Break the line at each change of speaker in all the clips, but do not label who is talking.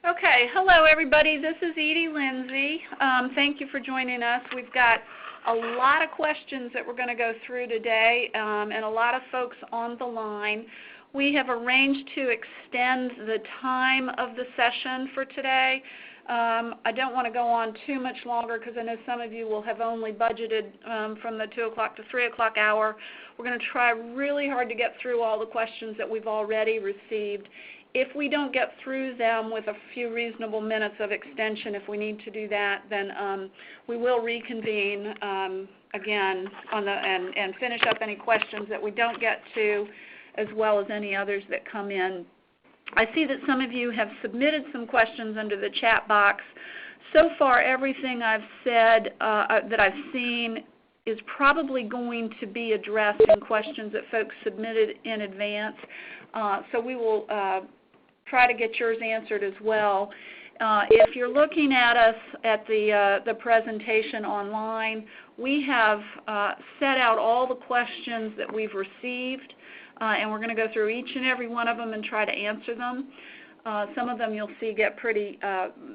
Okay, hello everybody. This is Edie Lindsay. Thank you for joining us. We've got a lot of questions that we're going to go through today and a lot of folks on the line. We have arranged to extend the time of the session for today. I don't want to go on too much longer because I know some of you will have only budgeted from the 2 o'clock to 3 o'clock hour. We're going to try really hard to get through all the questions that we've already received. If we don't get through them with a few reasonable minutes of extension, if we need to do that, then we will reconvene again on and finish up any questions that we don't get to, as well as any others that come in. I see that some of you have submitted some questions under the chat box. So far, everything I've said that I've seen is probably going to be addressed in questions that folks submitted in advance. So we will try to get yours answered as well. If you're looking at us at the presentation online, we have set out all the questions that we've received, and we're going to go through each and every one of them and try to answer them. Some of them you'll see get pretty,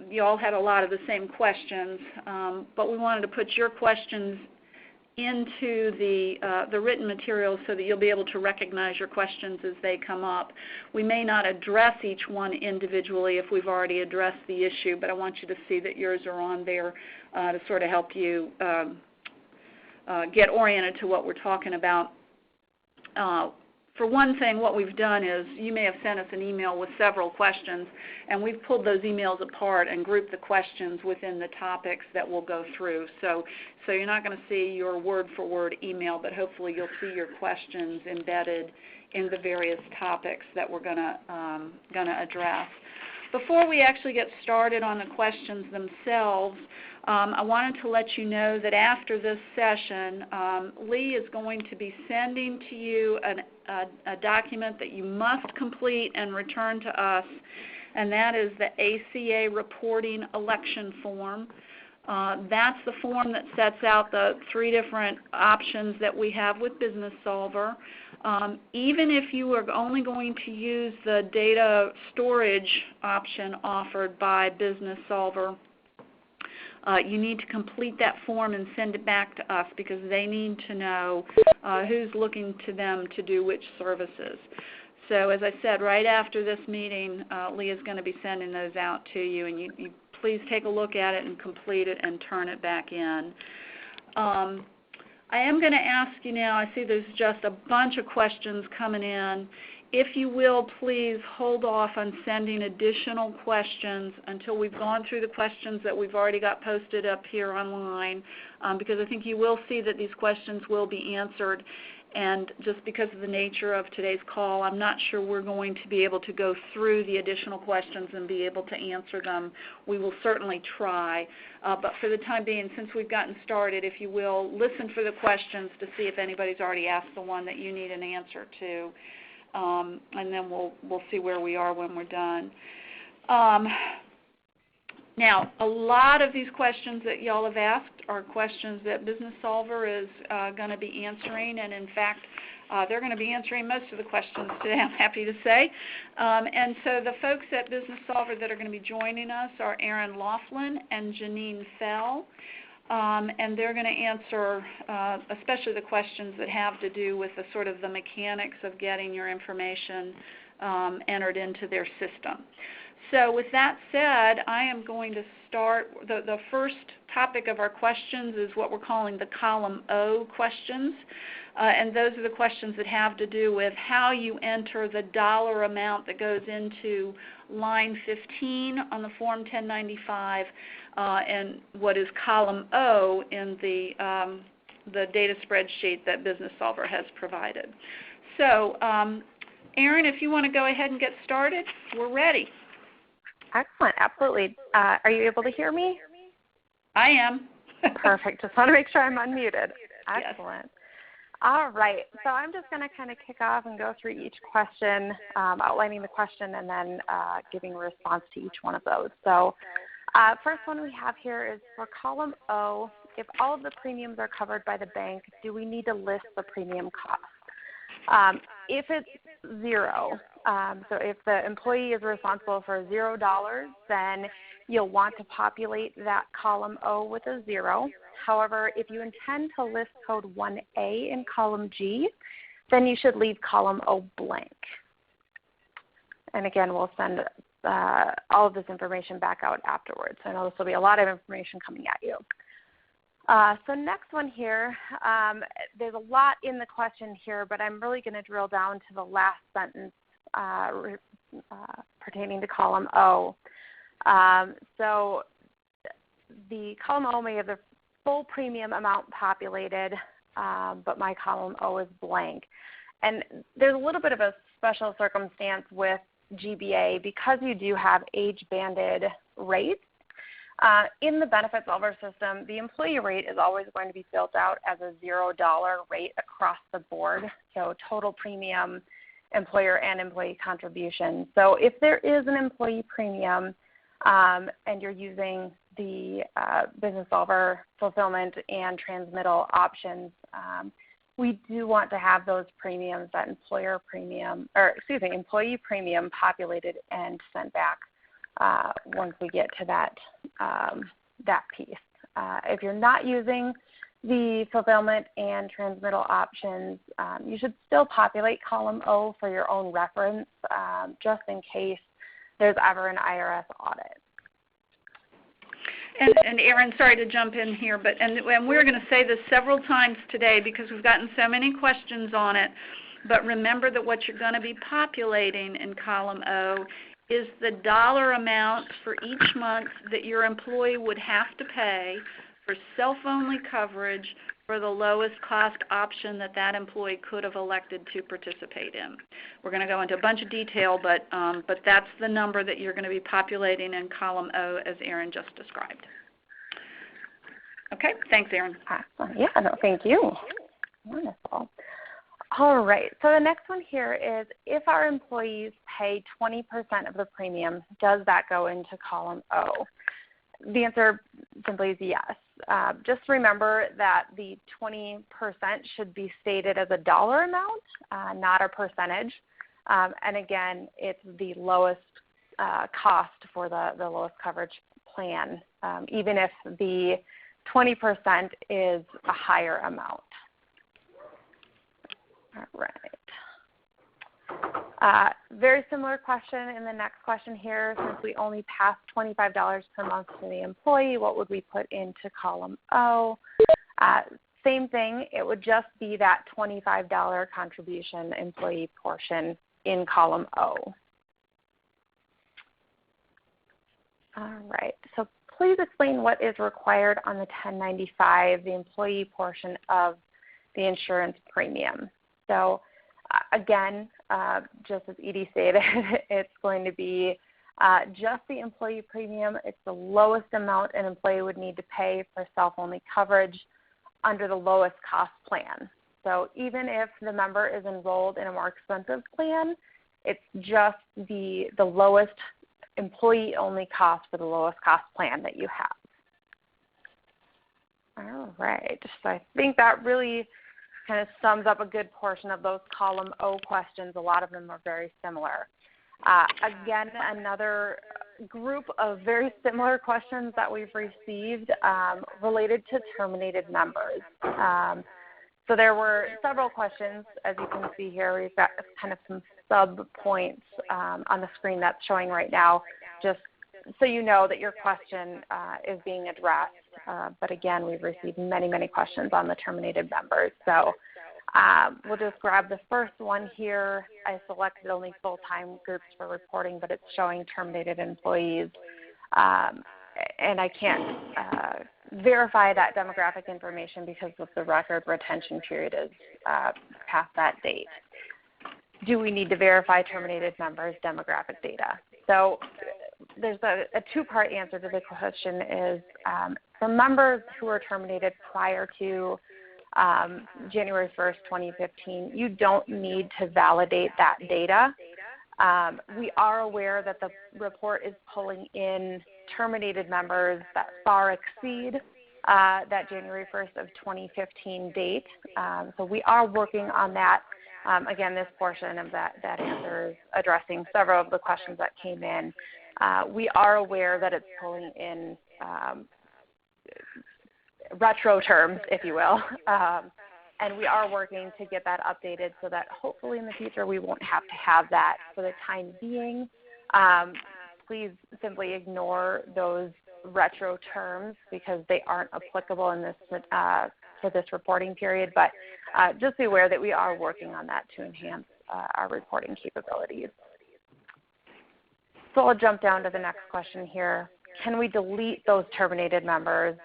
you all had a lot of the same questions, but we wanted to put your questions into the written materials so that you'll be able to recognize your questions as they come up. We may not address each one individually if we've already addressed the issue, but I want you to see that yours are on there to sort of help you get oriented to what we're talking about. For one thing, what we've done is you may have sent us an email with several questions, and we've pulled those emails apart and grouped the questions within the topics that we'll go through. So you're not going to see your word-for-word email, but hopefully you'll see your questions embedded in the various topics that we're going to address. Before we actually get started on the questions themselves, I wanted to let you know that after this session, Lee is going to be sending to you a document that you must complete and return to us, and that is the ACA reporting election form. That's the form that sets out the 3 different options that we have with Business Solver. Even if you are only going to use the data storage option offered by Business Solver, you need to complete that form and send it back to us because they need to know who's looking to them to do which services. So as I said, right after this meeting, Lee is going to be sending those out to you, and you please take a look at it and complete it and turn it back in. I am going to ask you now, I see there's just a bunch of questions coming in. If you will, please hold off on sending additional questions until we've gone through the questions that we've already got posted up here online, because I think you will see that these questions will be answered. And just because of the nature of today's call, I'm not sure we're going to be able to go through the additional questions and be able to answer them. We will certainly try. But for the time being, since we've gotten started, if you will, listen for the questions to see if anybody's already asked the one that you need an answer to. And then we'll see where we are when we're done. Now, a lot of these questions that y'all have asked are questions that Business Solver is going to be answering, and in fact, they're going to be answering most of the questions today, I'm happy to say. And so the folks at Business Solver that are going to be joining us are Erin Laughlin and Janine Fell. And they're going to answer especially the questions that have to do with the sort of the mechanics of getting your information entered into their system. So with that said, I am going to start. The first topic of our questions is what we're calling the column O questions. And those are the questions that have to do with how you enter the dollar amount that goes into line 15 on the Form 1095 and what is column O in the data spreadsheet that Business Solver has provided. So, Erin, if you want to go ahead and get started, we're ready.
Excellent, absolutely. Are you able to hear me?
I am.
Perfect. Just want to make sure I'm unmuted. Excellent.
Yes.
All right. So I'm just going to kind of kick off and go through each question, outlining the question, and then giving a response to each one of those. So first one we have here is for column O, if all of the premiums are covered by the bank, do we need to list the premium cost? If it's zero, so if the employee is responsible for $0, then you'll want to populate that column O with a 0. However, if you intend to list code 1A in column G, then you should leave column O blank. And again, we'll send all of this information back out afterwards. I know this will be a lot of information coming at you. So next one here, there's a lot in the question here, but I'm really going to drill down to the last sentence pertaining to column O. So the column O may have the full premium amount populated, but my column O is blank. And there's a little bit of a special circumstance with GBA because you do have age-banded rates. In the benefit solver system, the employee rate is always going to be built out as a $0 rate across the board, so total premium, employer and employee contribution. So if there is an employee premium and you're using the business solver fulfillment and transmittal options, we do want to have those premiums, that employee premium populated and sent back once we get to that piece. If you're not using the fulfillment and transmittal options, you should still populate column O for your own reference, just in case there's ever an IRS audit.
And Erin, sorry to jump in here, and we're going to say this several times today because we've gotten so many questions on it, but remember that what you're going to be populating in column O is the dollar amount for each month that your employee would have to pay for self-only coverage for the lowest cost option that that employee could have elected to participate in. We're going to go into a bunch of detail, but that's the number that you're going to be populating in column O as Erin just described. Okay, thanks, Erin.
Awesome. Yeah, no, thank you. Wonderful. All right, so the next one here is if our employees pay 20% of the premium, does that go into column O? The answer simply is yes. Just remember that the 20% should be stated as a dollar amount, not a percentage. And again, it's the lowest cost for the lowest coverage plan, even if the 20% is a higher amount. All right. Very similar question in the next question here. Since we only pass $25 per month to the employee, what would we put into column O? Same thing. It would just be that $25 contribution employee portion in column O. All right. So please explain what is required on the 1095, the employee portion of the insurance premium. So again, just as Edie stated, it's going to be just the employee premium. It's the lowest amount an employee would need to pay for self-only coverage under the lowest cost plan. So even if the member is enrolled in a more expensive plan, it's just the lowest employee-only cost for the lowest cost plan that you have. All right. So I think that really kind of sums up a good portion of those column O questions. A lot of them are very similar. Again, another group of very similar questions that we've received related to terminated members. So there were several questions, as you can see here. We've got kind of some sub-points on the screen that's showing right now, just so you know that your question is being addressed. But again, we've received many, many questions on the terminated members. So we'll just grab the first one here. I selected only full-time groups for reporting, but it's showing terminated employees. And I can't verify that demographic information because of the record retention period is past that date. Do we need to verify terminated members' demographic data? So there's a two-part answer to the question is for members who are terminated prior to January 1st, 2015, you don't need to validate that data. We are aware that the report is pulling in terminated members that far exceed that January 1st of 2015 date. So we are working on that. Again, this portion of that answer is addressing several of the questions that came in. We are aware that it's pulling in retro terms, if you will, and we are working to get that updated so that hopefully in the future we won't have to have that. For the time being, please simply ignore those retro terms because they aren't applicable in this for this reporting period, but just be aware that we are working on that to enhance our reporting capabilities. So I'll jump down to the next question here. Can we delete those terminated members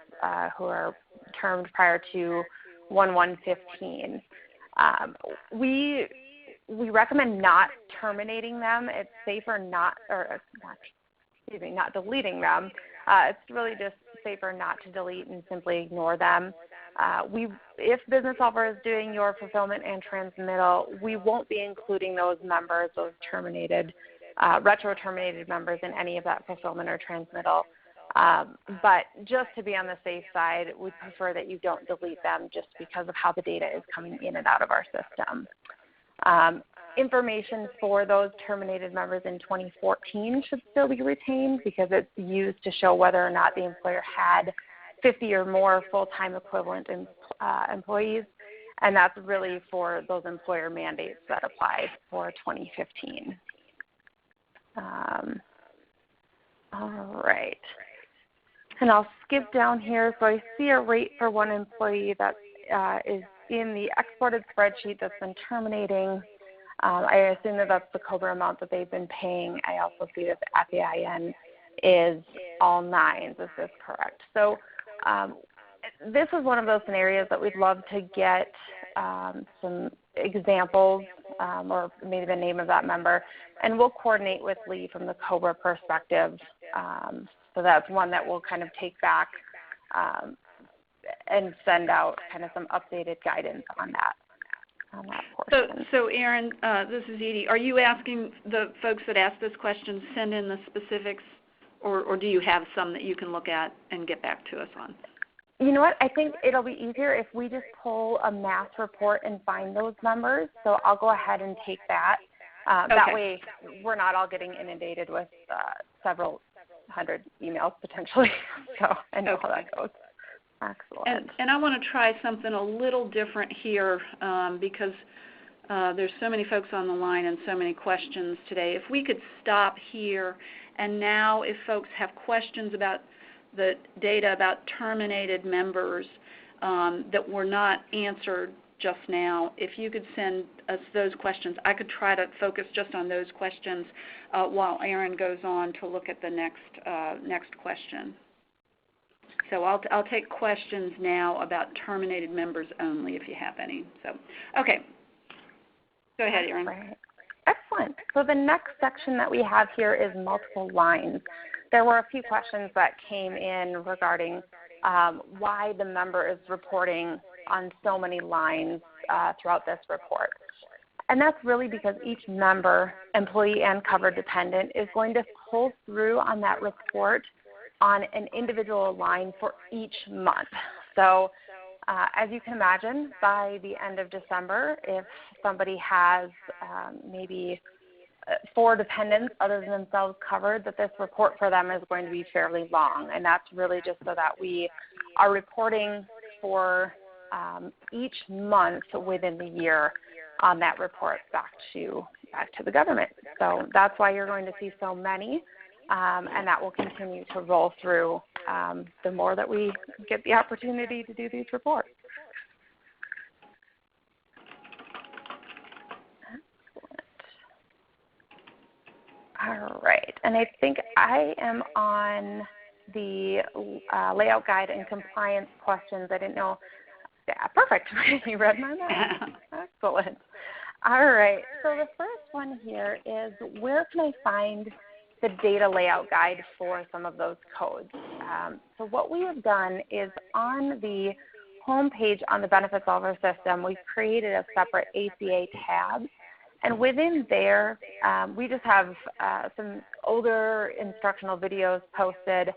who are termed prior to 1/1/15? We recommend not terminating them. It's safer not deleting them. It's really just safer not to delete and simply ignore them. If Business Solver is doing your fulfillment and transmittal, we won't be including those members, those terminated, retro terminated members in any of that fulfillment or transmittal. But just to be on the safe side, we prefer that you don't delete them just because of how the data is coming in and out of our system. Information for those terminated members in 2014 should still be retained because it's used to show whether or not the employer had 50 or more full-time equivalent employees, and that's really for those employer mandates that apply for 2015. All right. And I'll skip down here. So I see a rate for one employee that is in the exported spreadsheet that's been terminating. I assume that that's the COBRA amount that they've been paying. I also see that the FAIN is all nines. Is this correct? So this is one of those scenarios that we'd love to get some examples or maybe the name of that member, and we'll coordinate with Lee from the COBRA perspective. So that's one that we'll kind of take back and send out kind of some updated guidance on that portion.
So Erin, this is Edie. Are you asking the folks that asked this question send in the specifics, or do you have some that you can look at and get back to us on?
You know what? I think it'll be easier if we just pull a mass report and find those numbers. So I'll go ahead and take that.
Okay.
That way we're not all getting inundated with several hundred emails potentially. So I know how that goes. Excellent.
And I want to try something a little different here because there's so many folks on the line and so many questions today. If we could stop here, and now if folks have questions about the data about terminated members that were not answered just now, if you could send us those questions, I could try to focus just on those questions while Erin goes on to look at the next question. So I'll take questions now about terminated members only if you have any. So, okay. Go ahead, Erin.
Right. Excellent. So the next section that we have here is multiple lines. There were a few questions that came in regarding why the member is reporting on so many lines throughout this report. And that's really because each member, employee and covered dependent, is going to pull through on that report on an individual line for each month. So as you can imagine, by the end of December, if somebody has maybe 4 dependents other than themselves covered, that this report for them is going to be fairly long. And that's really just so that we are reporting for each month within the year on that report back to the government. So that's why you're going to see so many, and that will continue to roll through the more that we get the opportunity to do these reports. All right, and I think I am on the layout guide and compliance questions. I didn't know. Yeah, perfect. You read my mind. Excellent. All right, so the first one here is where can I find the data layout guide for some of those codes? So what we have done is on the home page on the Benefit Solver system, we've created a separate ACA tab. And within there, we just have some older instructional videos posted,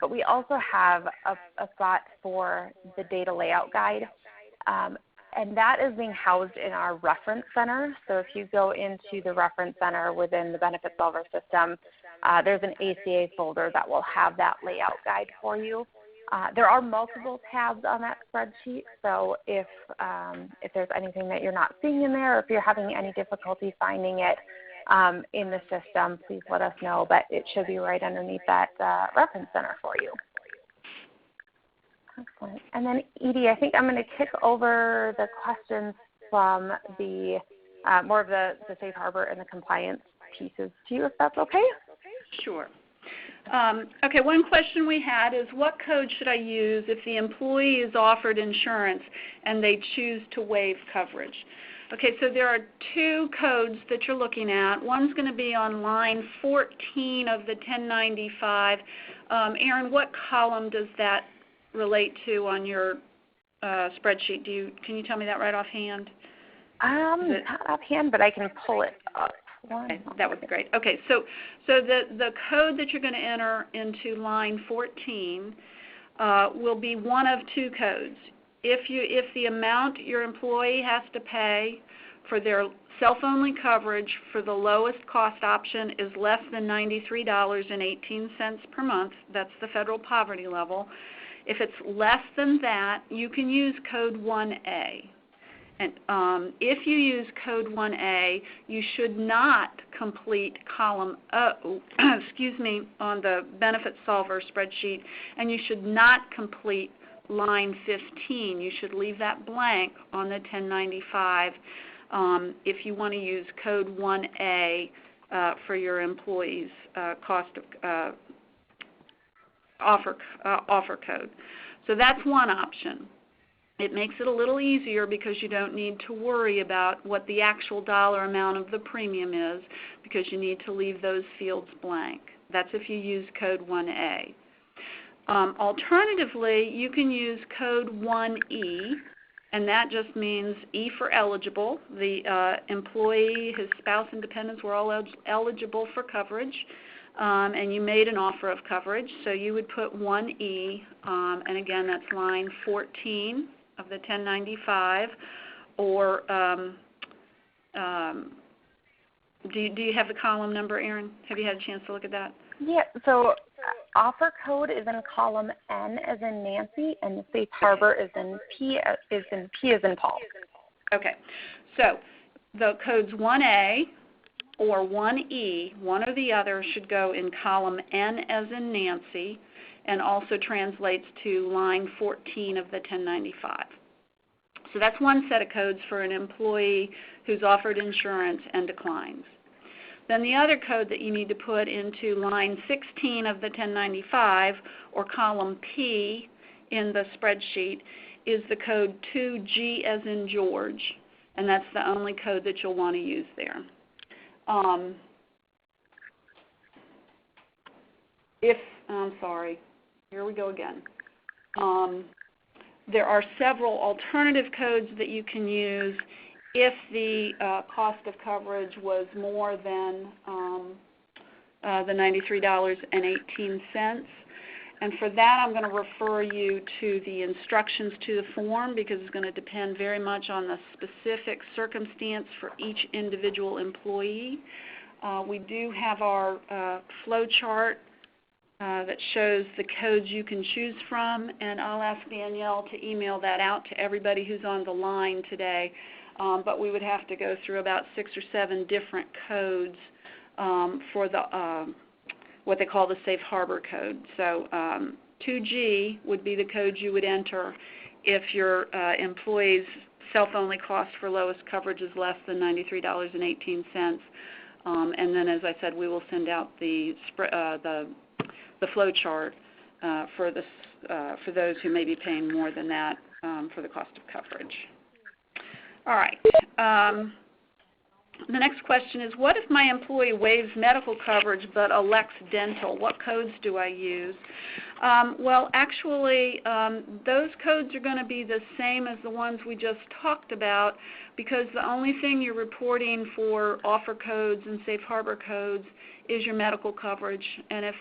but we also have a spot for the data layout guide. and that is being housed in our reference center. So if you go into the reference center within the Benefit Solver system, there's an ACA folder that will have that layout guide for you. There are multiple tabs on that spreadsheet, so if there's anything that you're not seeing in there, or if you're having any difficulty finding it in the system, please let us know, but it should be right underneath that reference center for you. Excellent. And then, Edie, I think I'm going to kick over the questions from the more of the safe harbor and the compliance pieces to you, if that's okay?
Sure. Okay, one question we had is, what code should I use if the employee is offered insurance and they choose to waive coverage? Okay, so there are two codes that you're looking at. One's going to be on line 14 of the 1095. Erin, what column does that relate to on your spreadsheet? Can you tell me that right offhand?
Not offhand, but I can pull it up.
Okay, that would be great. Okay, so the code that you're going to enter into line 14 will be one of two codes. If the amount your employee has to pay for their self-only coverage for the lowest cost option is less than $93.18 per month, that's the federal poverty level. If it's less than that, you can use code 1A. And if you use code 1A, you should not complete column O, on the Benefit Solver spreadsheet, and you should not complete line 15. You should leave that blank on the 1095 if you want to use code 1A for your employees' cost of offer code. So that's one option. It makes it a little easier because you don't need to worry about what the actual dollar amount of the premium is, because you need to leave those fields blank. That's if you use code 1A. Alternatively, you can use code 1E, and that just means E for eligible. The employee, his spouse, and dependents were all eligible for coverage, and you made an offer of coverage, so you would put 1E, and again, that's line 14 of the 1095, or do you have the column number, Erin? Have you had a chance to look at that?
Yeah, so offer code is in column N as in Nancy, and the safe harbor is in P as in Paul.
Okay, so the codes 1A or 1E, one or the other, should go in column N as in Nancy, and also translates to line 14 of the 1095. So that's one set of codes for an employee who's offered insurance and declines. Then the other code that you need to put into line 16 of the 1095, or column P in the spreadsheet, is the code 2G as in George, and that's the only code that you'll want to use there. Here we go again. There are several alternative codes that you can use if the cost of coverage was more than the $93.18. And for that, I'm going to refer you to the instructions to the form, because it's going to depend very much on the specific circumstance for each individual employee. We do have our flow chart that shows the codes you can choose from, and I'll ask Danielle to email that out to everybody who's on the line today. But we would have to go through about 6 or 7 different codes for the what they call the safe harbor code. So 2G would be the code you would enter if your employee's self-only cost for lowest coverage is less than $93.18. And then, as I said, we will send out the flow chart for those who may be paying more than that for the cost of coverage. All right. The next question is, what if my employee waives medical coverage but elects dental? What codes do I use? Well, actually, those codes are going to be the same as the ones we just talked about, because the only thing you're reporting for offer codes and safe harbor codes is your medical coverage. And if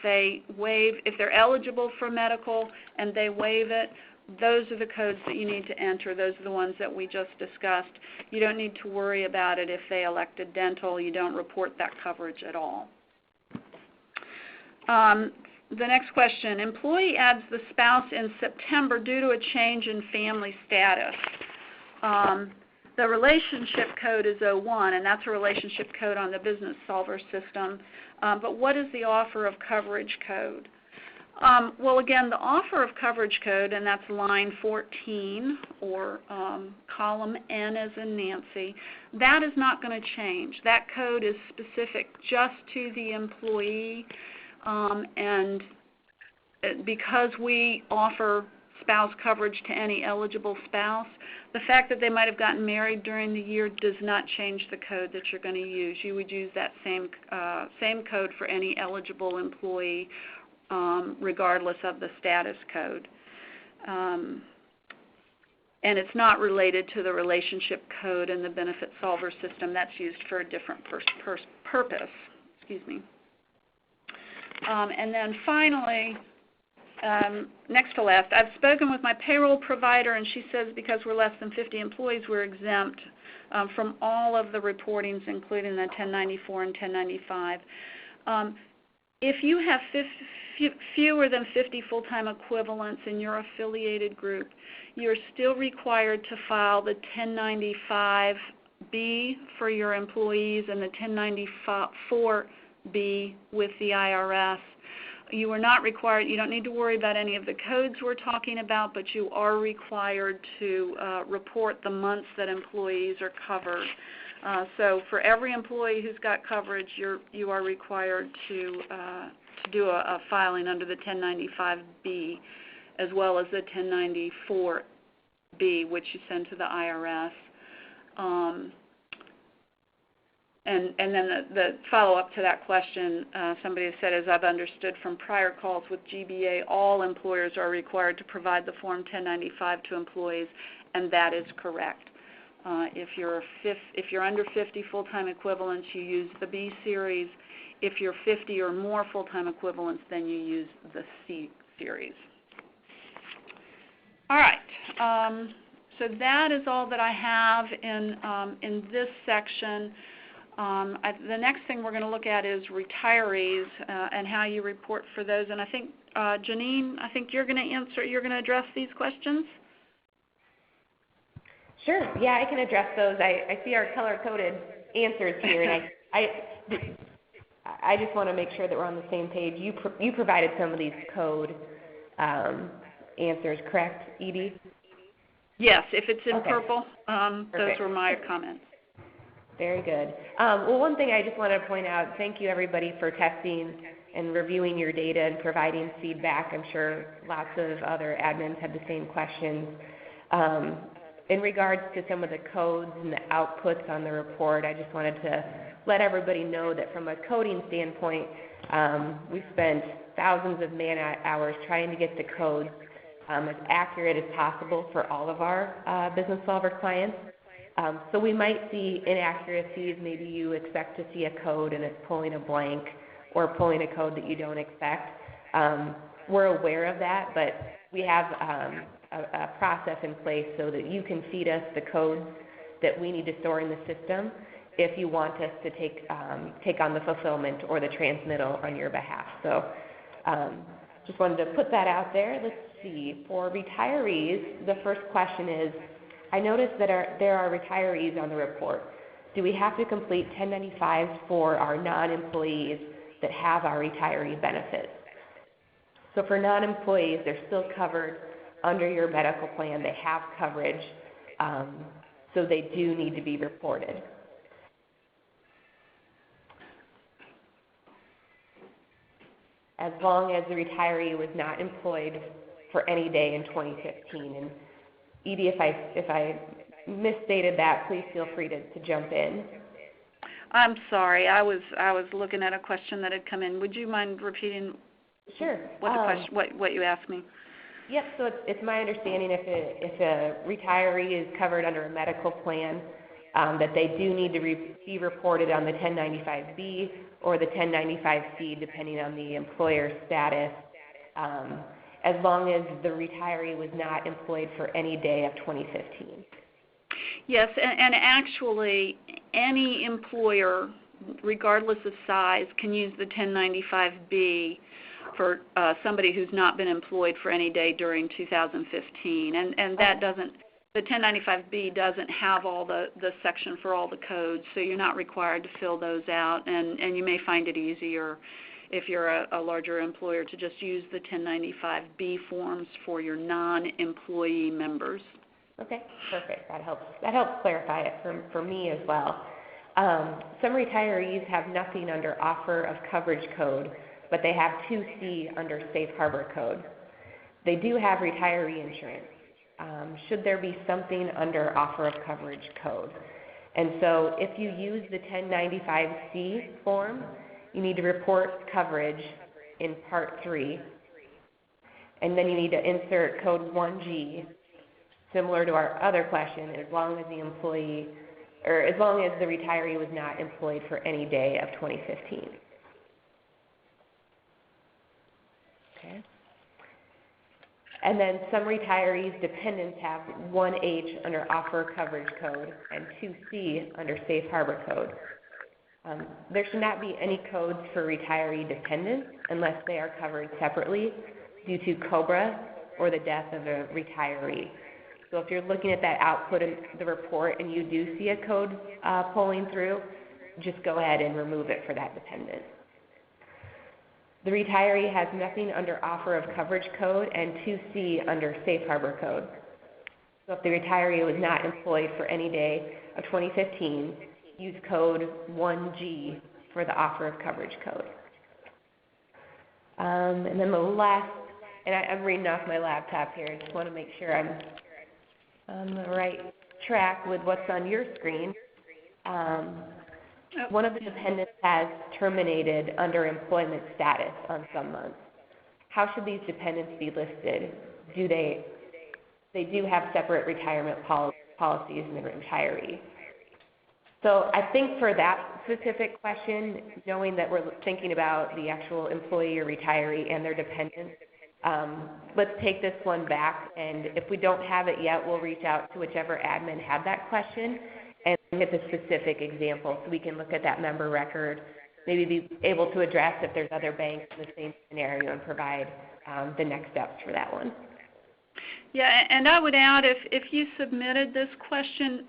they're eligible for medical and they waive it, those are the codes that you need to enter. Those are the ones that we just discussed. You don't need to worry about it if they elected dental. You don't report that coverage at all. The next question, employee adds the spouse in September due to a change in family status. The relationship code is 01, and that's a relationship code on the Business Solver system. But what is the offer of coverage code? Well, again, the offer of coverage code, and that's line 14 or column N as in Nancy, that is not going to change. That code is specific just to the employee, and because we offer spouse coverage to any eligible spouse, the fact that they might have gotten married during the year does not change the code that you're going to use. You would use that same code for any eligible employee, regardless of the status code. And it's not related to the relationship code in the Benefit Solver system. That's used for a different purpose. Excuse me. And then finally, next to last, I've spoken with my payroll provider, and she says because we're less than 50 employees, we're exempt from all of the reportings, including the 1094 and 1095. If you have fewer than 50 full-time equivalents in your affiliated group, you're still required to file the 1095B for your employees and the 1094B with the IRS. You are not required, you don't need to worry about any of the codes we're talking about, but you are required to report the months that employees are covered. So for every employee who's got coverage, you are required to do a filing under the 1095B as well as the 1094B, which you send to the IRS. And then the follow-up to that question, somebody has said, as I've understood from prior calls with GBA, all employers are required to provide the Form 1095 to employees, and that is correct. If you're under 50 full-time equivalents, you use the B series. If you're 50 or more full-time equivalents, then you use the C series. All right. So that is all that I have in this section. The next thing we're going to look at is retirees and how you report for those. And I think, Janine, I think you're going to address these questions?
Sure. Yeah, I can address those. I see our color-coded answers here, and I just want to make sure that we're on the same page. You provided some of these code answers, correct, Edie?
Yes, if it's in
okay.
Purple, those were my comments.
Very good. Well, one thing I just want to point out, thank you everybody for testing and reviewing your data and providing feedback. I'm sure lots of other admins had the same questions. In regards to some of the codes and the outputs on the report, I just wanted to let everybody know that from a coding standpoint, we spent thousands of man-hours trying to get the codes as accurate as possible for all of our Business Solver clients. So we might see inaccuracies. Maybe you expect to see a code and it's pulling a blank or pulling a code that you don't expect. We're aware of that, but we have a process in place so that you can feed us the codes that we need to store in the system if you want us to take on the fulfillment or the transmittal on your behalf. So just wanted to put that out there. Let's see. For retirees, the first question is, I noticed that there are retirees on the report. Do we have to complete 1095s for our non-employees that have our retiree benefits? So for non-employees, they're still covered under your medical plan. They have coverage, so they do need to be reported. As long as the retiree was not employed for any day in 2015. And Edie, if I misstated that, please feel free to jump in.
I'm sorry. I was looking at a question that had come in. Would you mind repeating?
Sure.
What you asked me?
Yep. So it's my understanding if a retiree is covered under a medical plan, that they do need to be reported on the 1095B or the 1095C, depending on the employer status. as long as the retiree was not employed for any day of 2015.
Yes, and actually any employer, regardless of size, can use the 1095B for somebody who's not been employed for any day during 2015. And that doesn't, the 1095B doesn't have all the section for all the codes, so you're not required to fill those out, and you may find it easier if you're a larger employer to just use the 1095B forms for your non-employee members.
Okay, perfect. That helps clarify it for me as well. Some retirees have nothing under offer of coverage code, but they have 2C under safe harbor code. They do have retiree insurance. Should there be something under offer of coverage code? And so if you use the 1095C form, you need to report coverage in Part 3, and then you need to insert code 1G, similar to our other question, as long as the employee, or as long as the retiree was not employed for any day of 2015. Okay. And then some retirees' dependents have 1H under offer coverage code and 2C under safe harbor code. There should not be any codes for retiree dependents unless they are covered separately due to COBRA or the death of a retiree. So if you're looking at that output in the report and you do see a code pulling through, just go ahead and remove it for that dependent. The retiree has nothing under offer of coverage code and 2C under safe harbor code. So if the retiree was not employed for any day of 2015, use code 1G for the offer of coverage code. And then the last, and I'm reading off my laptop here, I just want to make sure I'm on the right track with what's on your screen. One of the dependents has terminated under employment status on some months. How should these dependents be listed? They do have separate retirement policies in the retiree. So I think for that specific question, knowing that we're thinking about the actual employee or retiree and their dependents, let's take this one back, and if we don't have it yet, we'll reach out to whichever admin had that question and get the specific example so we can look at that member record, maybe be able to address if there's other banks in the same scenario and provide the next steps for that one.
Yeah, and I would add, if you submitted this question,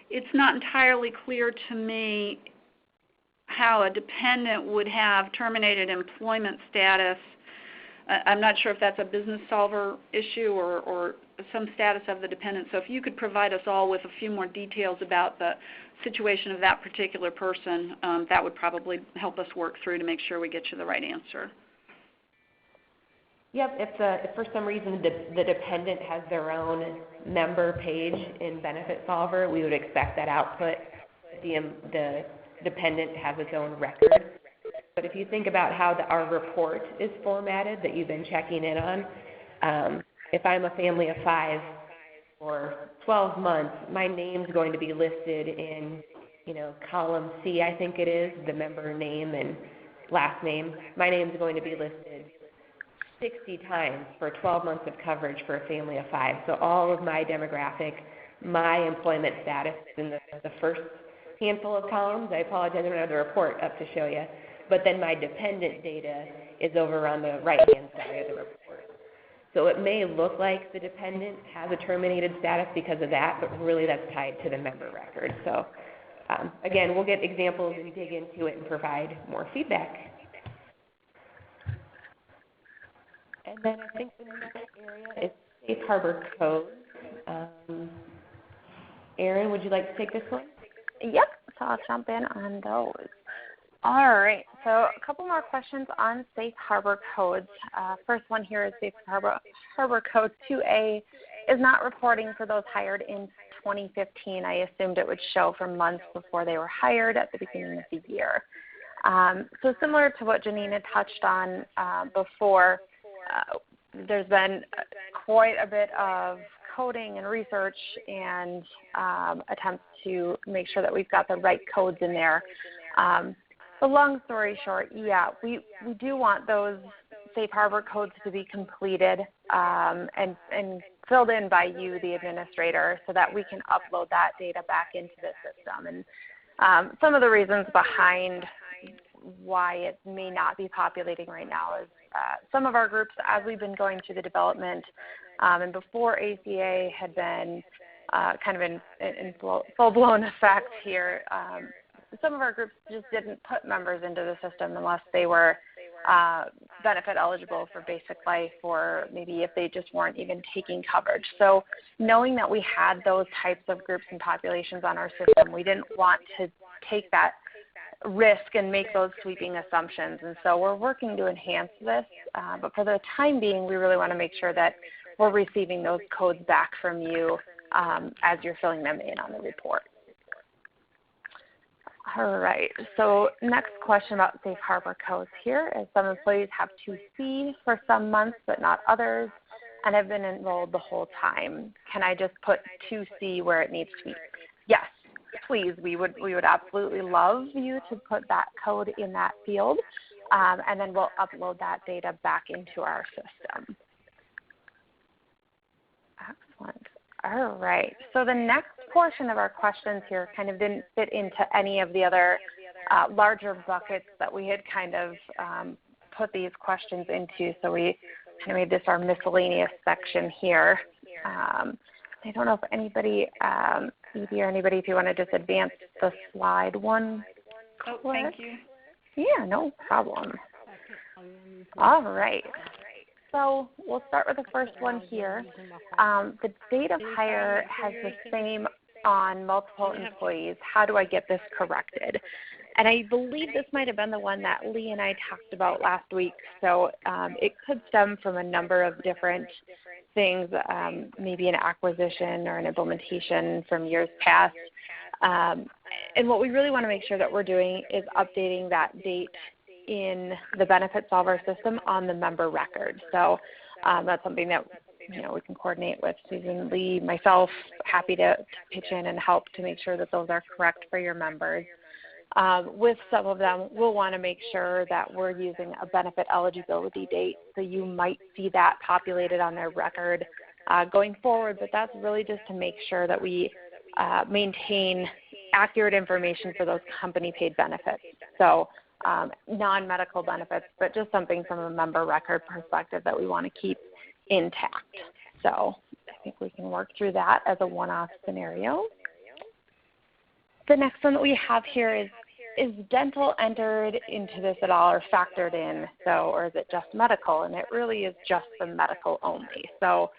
it's not entirely clear to me how a dependent would have terminated employment status. I'm not sure if that's a business solver issue or some status of the dependent. So if you could provide us all with a few more details about the situation of that particular person, that would probably help us work through to make sure we get you the right answer.
Yep, if for some reason the dependent has their own member page in Benefit Solver, we would expect that output. The dependent has its own record. But if you think about how our report is formatted that you've been checking in on, if I'm a family of 5 for 12 months, my name's going to be listed in, column C, I think it is, the member name and last name. My name's going to be listed 60 times for 12 months of coverage for a family of 5. So all of my demographic, my employment status is in the first handful of columns. I apologize, I don't have the report up to show you. But then my dependent data is over on the right-hand side of the report. So it may look like the dependent has a terminated status because of that, but really that's tied to the member record. So again, we'll get examples and dig into it and provide more feedback. And then I think the next area is safe harbor code. Erin, would you like to take this one?
Yep, so I'll jump in on those. All right, so a couple more questions on safe harbor codes. First one here is safe harbor code 2A is not reporting for those hired in 2015. I assumed it would show for months before they were hired at the beginning of the year. So similar to what Janina touched on before, there's been quite a bit of coding and research and attempts to make sure that we've got the right codes in there. The long story short, yeah, we do want those safe harbor codes to be completed and filled in by you, the administrator, so that we can upload that data back into the system. And some of the reasons behind why it may not be populating right now is some of our groups, as we've been going through the development, and before ACA had been kind of in full-blown effect here, some of our groups just didn't put members into the system unless they were benefit eligible for basic life, or maybe if they just weren't even taking coverage. So knowing that we had those types of groups and populations on our system, we didn't want to take that risk and make those sweeping assumptions. And so we're working to enhance this, but for the time being, we really want to make sure that we're receiving those codes back from you as you're filling them in on the report. All right, so next question about safe harbor codes here is some employees have 2C for some months but not others and have been enrolled the whole time. Can I just put 2C where it needs to be? Yes, please. We would absolutely love you to put that code in that field, and then we'll upload that data back into our system. Excellent. All right. So the next portion of our questions here kind of didn't fit into any of the other larger buckets that we had kind of put these questions into. So we kind of made this our miscellaneous section here. I don't know if anybody, Edie or anybody, if you want to just advance the slide one.
Oh, thank you.
Yeah, no problem. All right. So we'll start with the first one here. The date of hire has the same on multiple employees. How do I get this corrected? And I believe this might have been the one that Lee and I talked about last week. So it could stem from a number of different things, maybe an acquisition or an implementation from years past. And what we really want to make sure that we're doing is updating that date in the benefit solver system on the member record. So that's something that we can coordinate with Susan, Lee, myself, happy to pitch in and help to make sure that those are correct for your members. With some of them, we'll want to make sure that we're using a benefit eligibility date, so you might see that populated on their record going forward, but that's really just to make sure that we maintain accurate information for those company-paid benefits. So non-medical benefits, but just something from a member record perspective that we want to keep intact. So I think we can work through that as a one-off scenario. The next one that we have here is dental entered into this at all or factored in? So, or is it just medical? And it really is just the medical only. So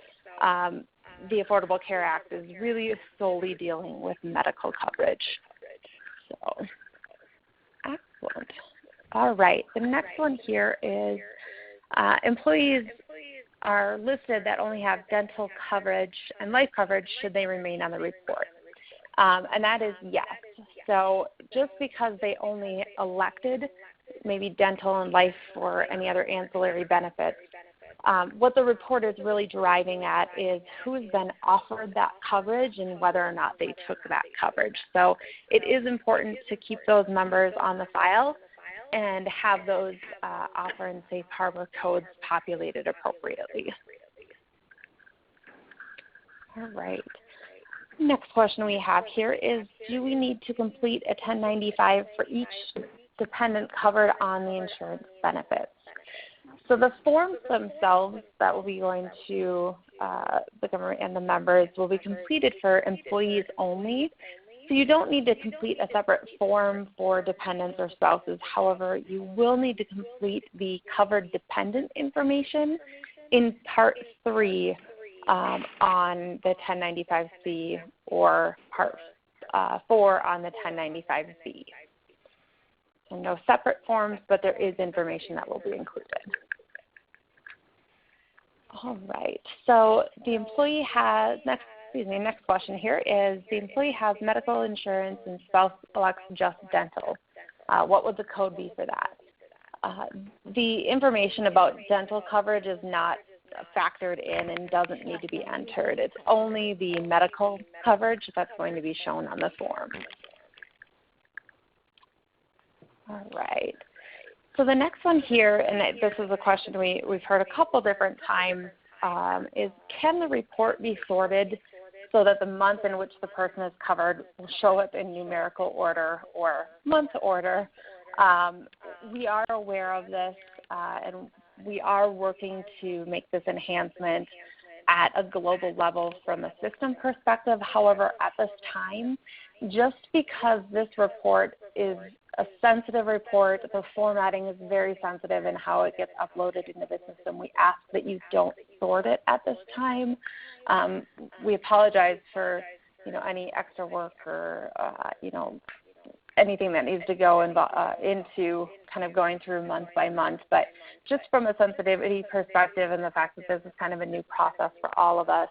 the Affordable Care Act is really solely dealing with medical coverage. So excellent. All right, the next one here is employees are listed that only have dental coverage and life coverage should they remain on the report. And that is yes. So just because they only elected maybe dental and life or any other ancillary benefits, what the report is really driving at is who's been offered that coverage and whether or not they took that coverage. So it is important to keep those members on the file and have those offer and safe harbor codes populated appropriately. All right. Next question we have here is, do we need to complete a 1095 for each dependent covered on the insurance benefits? So the forms themselves that will be going to the government and the members will be completed for employees only. So you don't need to complete a separate form for dependents or spouses. However, you will need to complete the covered dependent information in Part 3 on the 1095C or Part 4 on the 1095B. So no separate forms, but there is information that will be included. All right. So the employee has, next question here is, the employee has medical insurance and spouse elects just dental. What would the code be for that? The information about dental coverage is not factored in and doesn't need to be entered. It's only the medical coverage that's going to be shown on the form. All right. So the next one here, and this is a question we've heard a couple different times, is can the report be sorted so that the month in which the person is covered will show up in numerical order or month order? We are aware of this, and we are working to make this enhancement at a global level from a system perspective. However, at this time, just because this report is a sensitive report, the formatting is very sensitive in how it gets uploaded into the system, we ask that you don't sort it at this time. We apologize for any extra work or anything that needs to go into kind of going through month by month. But just from a sensitivity perspective and the fact that this is kind of a new process for all of us,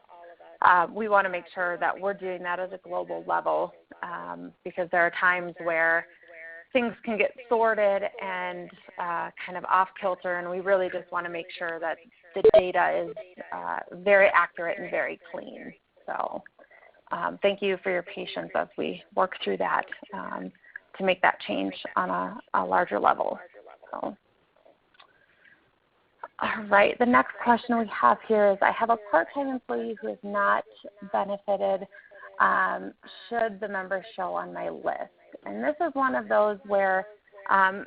we want to make sure that we're doing that at a global level because there are times where things can get sorted and kind of off kilter, and we really just want to make sure that the data is very accurate and very clean. So thank you for your patience as we work through that to make that change on a larger level. So. All right, the next question we have here is, I have a part-time employee who is not benefited. Should the member show on my list? And this is one of those where I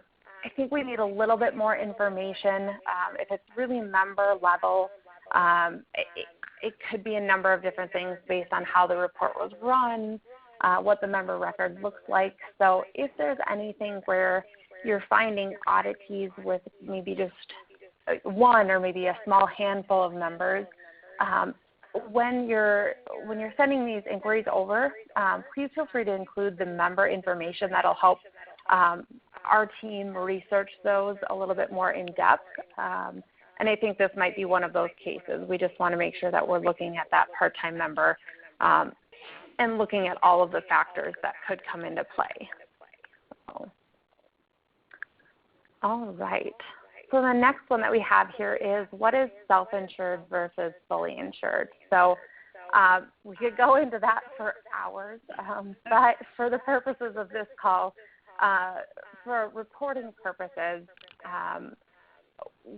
think we need a little bit more information. If it's really member level, it could be a number of different things based on how the report was run, what the member record looks like. So if there's anything where you're finding oddities with maybe just one or maybe a small handful of members, when you're sending these inquiries over, please feel free to include the member information. That'll help our team research those a little bit more in depth. And I think this might be one of those cases. We just want to make sure that we're looking at that part-time member and looking at all of the factors that could come into play. So, all right. So the next one that we have here is, what is self-insured versus fully insured? So we could go into that for hours, but for the purposes of this call, for reporting purposes,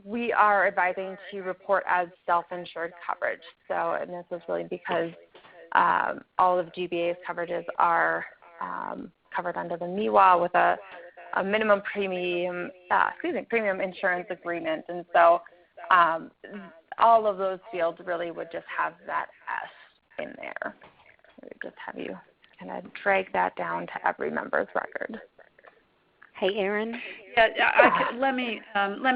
we are advising to report as self-insured coverage. So, and this is really because all of GBA's coverages are covered under the MIWA with a minimum premium insurance agreement. And so all of those fields really would just have that S in there. We would just have you kind of drag that down to every member's record.
Hey, Erin.
Yeah, let me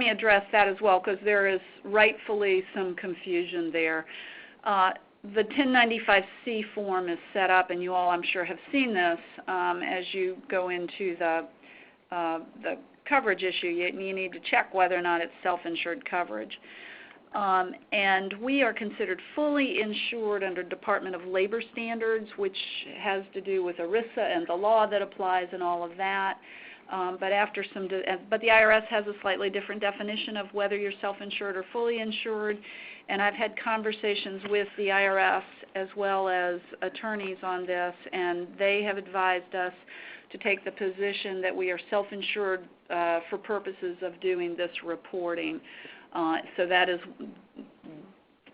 address that as well, because there is rightfully some confusion there. The 1095C form is set up, and you all, I'm sure, have seen this as you go into the coverage issue. You need to check whether or not it's self-insured coverage. And we are considered fully insured under Department of Labor standards, which has to do with ERISA and the law that applies and all of that. But the IRS has a slightly different definition of whether you're self-insured or fully insured. And I've had conversations with the IRS as well as attorneys on this, and they have advised us to take the position that we are self-insured for purposes of doing this reporting. So that is,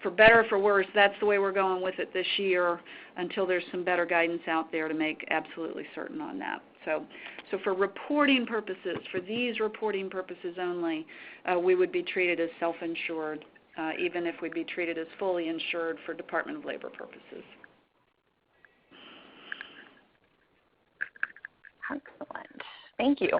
for better or for worse, that's the way we're going with it this year until there's some better guidance out there to make absolutely certain on that. So for reporting purposes, for these reporting purposes only, we would be treated as self-insured, even if we'd be treated as fully insured for Department of Labor purposes.
Excellent. Thank you.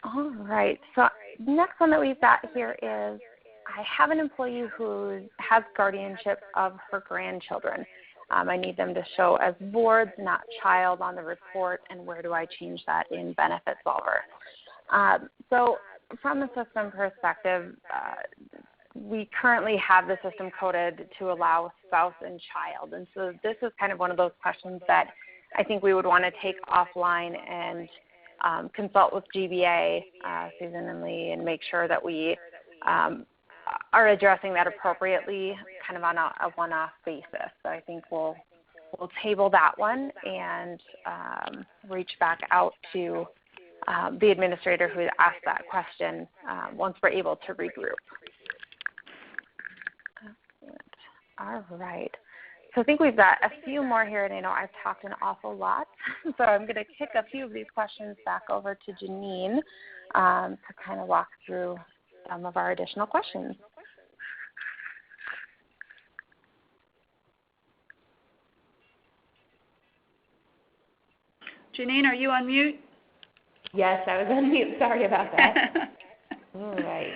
All right. So next one that we've got here is, I have an employee who has guardianship of her grandchildren. I need them to show as boards, not child, on the report, and where do I change that in Benefit Solver? So from a system perspective, we currently have the system coded to allow spouse and child. And so this is kind of one of those questions that I think we would want to take offline and consult with GBA, Susan and Lee, and make sure that we are addressing that appropriately, kind of on a one-off basis. So I think we'll table that one and reach back out to the administrator who asked that question once we're able to regroup. All right. So I think we've got a few more here, and I know I've talked an awful lot. So I'm going to kick a few of these questions back over to Janine to kind of walk through some of our additional questions.
Janine, are you on mute?
Yes, I was on mute. Sorry about that. All right.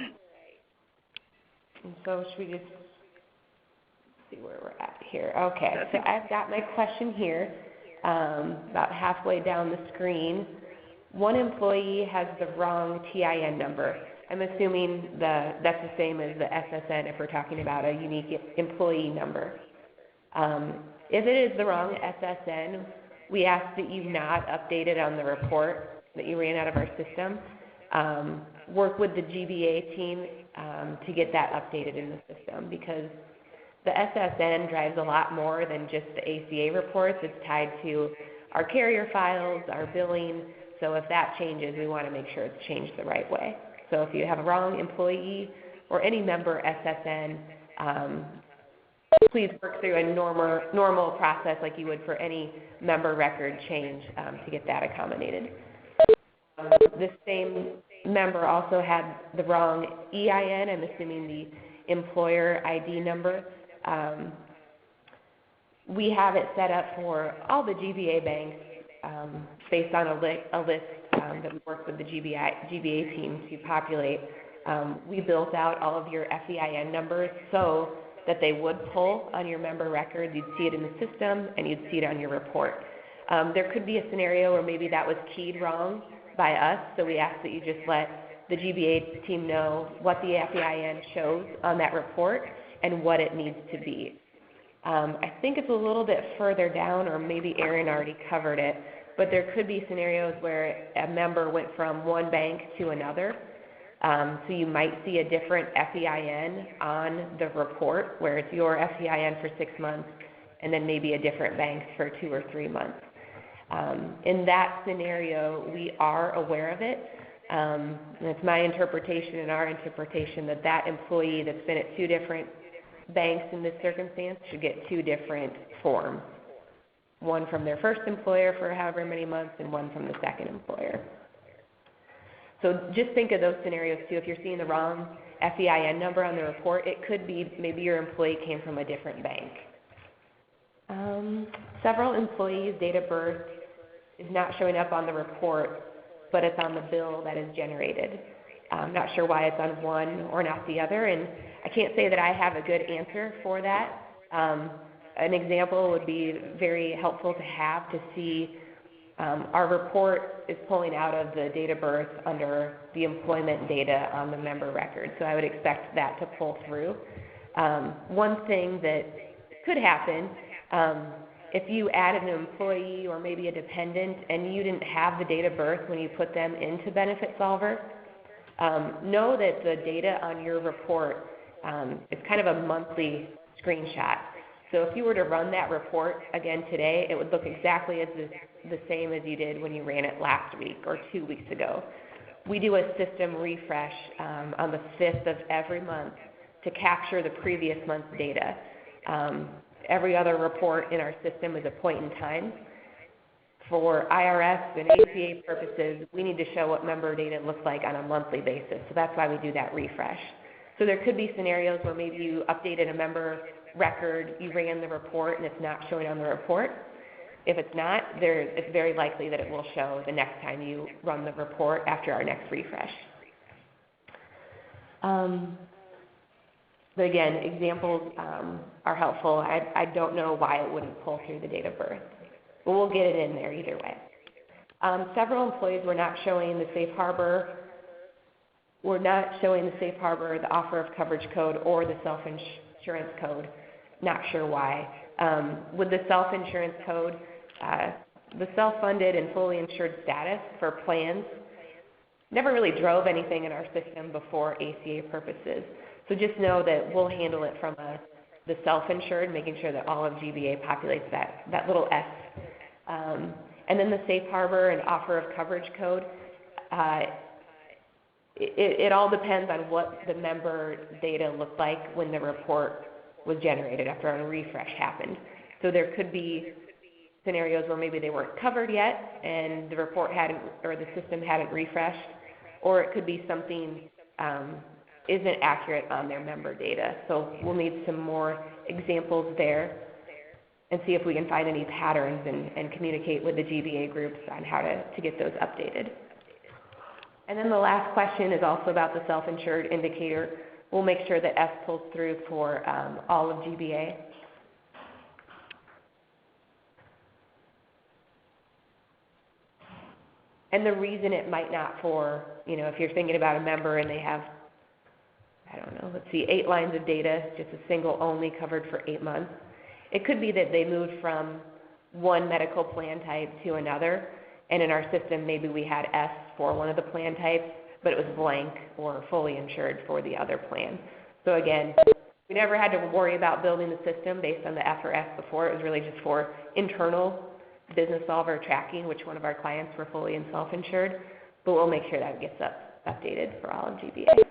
And so should we just see where we're at here? Okay, so I've got my question here about halfway down the screen. One employee has the wrong TIN number. I'm assuming that's the same as the SSN if we're talking about a unique employee number. If it is the wrong SSN, we ask that you not update it on the report that you ran out of our system. Work with the GBA team to get that updated in the system, because the SSN drives a lot more than just the ACA reports. It's tied to our carrier files, our billing. So if that changes, we want to make sure it's changed the right way. So if you have a wrong employee or any member SSN, please work through a normal process like you would for any member record change to get that accommodated. This same member also had the wrong EIN, I'm assuming the employer ID number. We have it set up for all the GBA banks based on a list that we work with the GBA team to populate. We built out all of your FEIN numbers so that they would pull on your member record. You'd see it in the system and you'd see it on your report. There could be a scenario where maybe that was keyed wrong by us, so we ask that you just let the GBA team know what the FEIN shows on that report and what it needs to be. I think it's a little bit further down, or maybe Erin already covered it, but there could be scenarios where a member went from one bank to another. So you might see a different FEIN on the report where it's your FEIN for 6 months and then maybe a different bank's for 2 or 3 months. In that scenario, we are aware of it. And it's my interpretation and our interpretation that that employee that's been at 2 different banks in this circumstance should get 2 different forms. One from their first employer for however many months and one from the second employer. So just think of those scenarios too. If you're seeing the wrong FEIN number on the report, it could be maybe your employee came from a different bank. Several employees' date of birth is not showing up on the report, but it's on the bill that is generated. I'm not sure why it's on one or not the other, and I can't say that I have a good answer for that. An example would be very helpful to have to see our report is pulling out of the date of birth under the employment data on the member record, so I would expect that to pull through. One thing that could happen, if you added an employee or maybe a dependent and you didn't have the date of birth when you put them into Benefit Solver, know that the data on your report is kind of a monthly screenshot. So if you were to run that report again today, it would look exactly as the same as you did when you ran it last week or 2 weeks ago. We do a system refresh on the 5th of every month to capture the previous month's data. Every other report in our system is a point in time. For IRS and ACA purposes, we need to show what member data looks like on a monthly basis, so that's why we do that refresh. So there could be scenarios where maybe you updated a member record, you ran the report, and it's not showing on the report. If it's not, it's very likely that it will show the next time you run the report after our next refresh. But again, examples are helpful. I don't know why it wouldn't pull through the date of birth, but we'll get it in there either way. Several employees were not showing the safe harbor, the offer of coverage code, or the self-insurance code. Not sure why. With the self-insurance code, the self-funded and fully insured status for plans never really drove anything in our system before ACA purposes. So just know that we'll handle it from the self-insured, making sure that all of GBA populates that little S. And then the safe harbor and offer of coverage code, it all depends on what the member data looked like when the report was generated after a refresh happened. So there could be scenarios where maybe they weren't covered yet and the report hadn't, or the system hadn't refreshed, or it could be something isn't accurate on their member data. So we'll need some more examples there and see if we can find any patterns and communicate with the GBA groups on how to get those updated. And then the last question is also about the self-insured indicator. We'll make sure that S pulls through for all of GBA. And the reason it might not for, if you're thinking about a member and they have, I don't know, let's see, 8 lines of data, just a single only covered for 8 months. It could be that they moved from one medical plan type to another, and in our system maybe we had S for one of the plan types, but it was blank or fully insured for the other plan. So again, we never had to worry about building the system based on the F or S before. It was really just for internal business solver tracking which one of our clients were fully and self-insured, but we'll make sure that gets updated for all of GBA.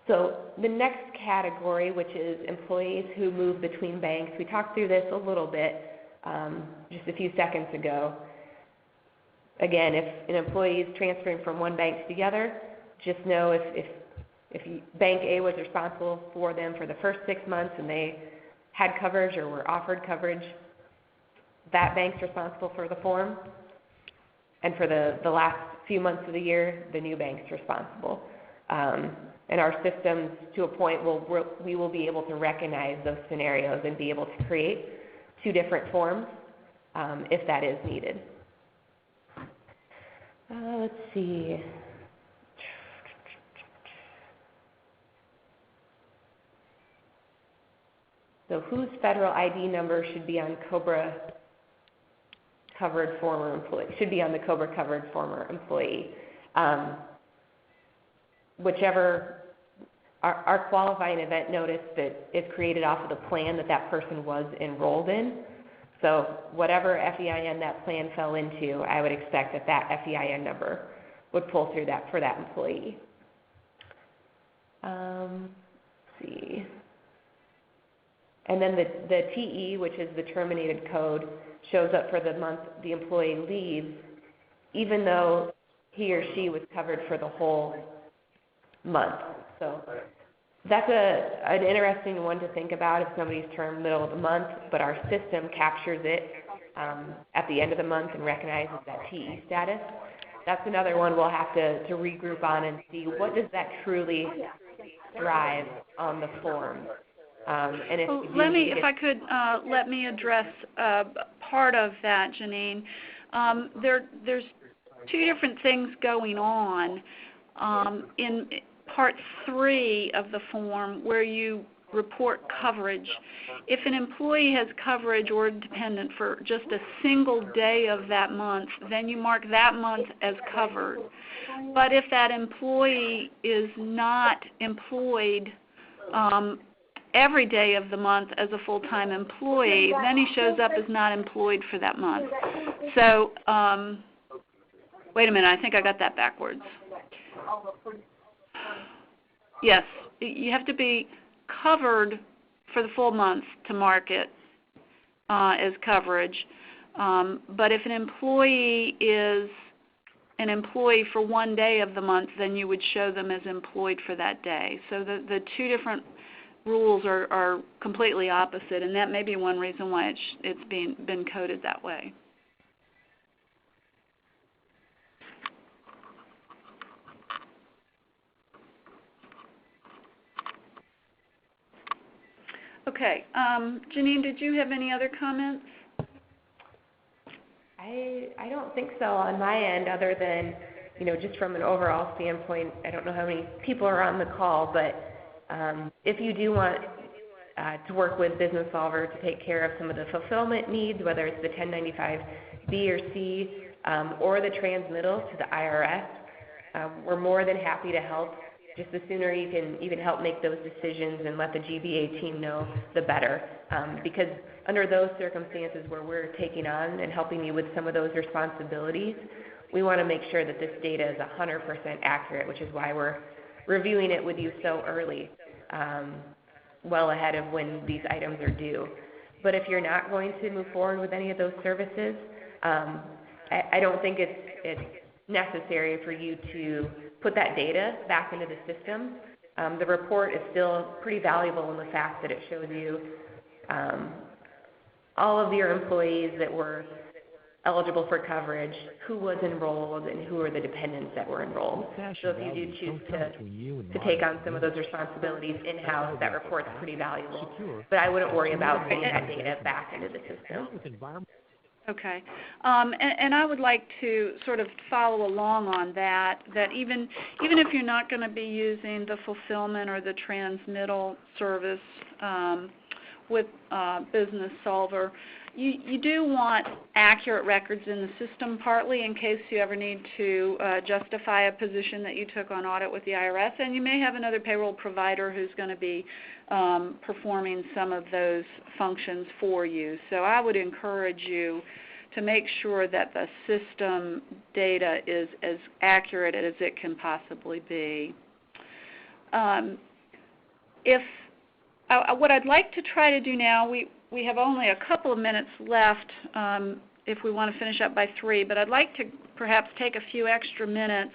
So the next category, which is employees who move between banks, we talked through this a little bit just a few seconds ago. Again, if an employee is transferring from one bank to the other, just know if Bank A was responsible for them for the first 6 months and they had coverage or were offered coverage, that bank's responsible for the form. And for the last few months of the year, the new bank's responsible. And our systems, to a point, we will be able to recognize those scenarios and be able to create 2 different forms if that is needed. Let's see. So whose federal ID number should be on COBRA covered former employee, should be on the COBRA covered former employee. Whichever, our qualifying event notice that is created off of the plan that person was enrolled in. So whatever FEIN that plan fell into, I would expect that FEIN number would pull through that for that employee. Let's see. And then the TE, which is the terminated code, shows up for the month the employee leaves, even though he or she was covered for the whole month. So that's an interesting one to think about if somebody's term middle of the month, but our system captures it at the end of the month and recognizes that TE status. That's another one we'll have to regroup on and see what does that truly drive on the form. And
let me address part of that, Janine. There's 2 different things going on in Part 3 of the form where you report coverage. If an employee has coverage or dependent for just a single day of that month, then you mark that month as covered. But if that employee is not employed every day of the month as a full-time employee, then he shows up as not employed for that month. So, wait a minute, I think I got that backwards. Yes, you have to be covered for the full month to mark it as coverage. But if an employee is an employee for one day of the month, then you would show them as employed for that day. So the 2 different rules are completely opposite, and that may be one reason why it's been coded that way. Okay, Janine, did you have any other comments?
I don't think so on my end, other than, just from an overall standpoint. I don't know how many people are on the call, but if you do want to work with Business Solver to take care of some of the fulfillment needs, whether it's the 1095B or C or the transmittal to the IRS, we're more than happy to help. Just the sooner you can even help make those decisions and let the GBA team know, the better. Because under those circumstances where we're taking on and helping you with some of those responsibilities, we want to make sure that this data is 100% accurate, which is why we're reviewing it with you so early, well ahead of when these items are due. But if you're not going to move forward with any of those services, I don't think it's necessary for you to put that data back into the system. The report is still pretty valuable in the fact that it shows you all of your employees that were eligible for coverage, who was enrolled, and who are the dependents that were enrolled. So if you do choose to take on some of those responsibilities in-house, that report's pretty valuable. But I wouldn't worry about putting that data back into the system.
Okay. And I would like to sort of follow along on that even if you're not going to be using the fulfillment or the transmittal service with Business Solver, you do want accurate records in the system, partly in case you ever need to justify a position that you took on audit with the IRS, and you may have another payroll provider who's going to be performing some of those functions for you. So I would encourage you to make sure that the system data is as accurate as it can possibly be. What I'd like to try to do now, we have only a couple of minutes left if we want to finish up by 3, but I'd like to perhaps take a few extra minutes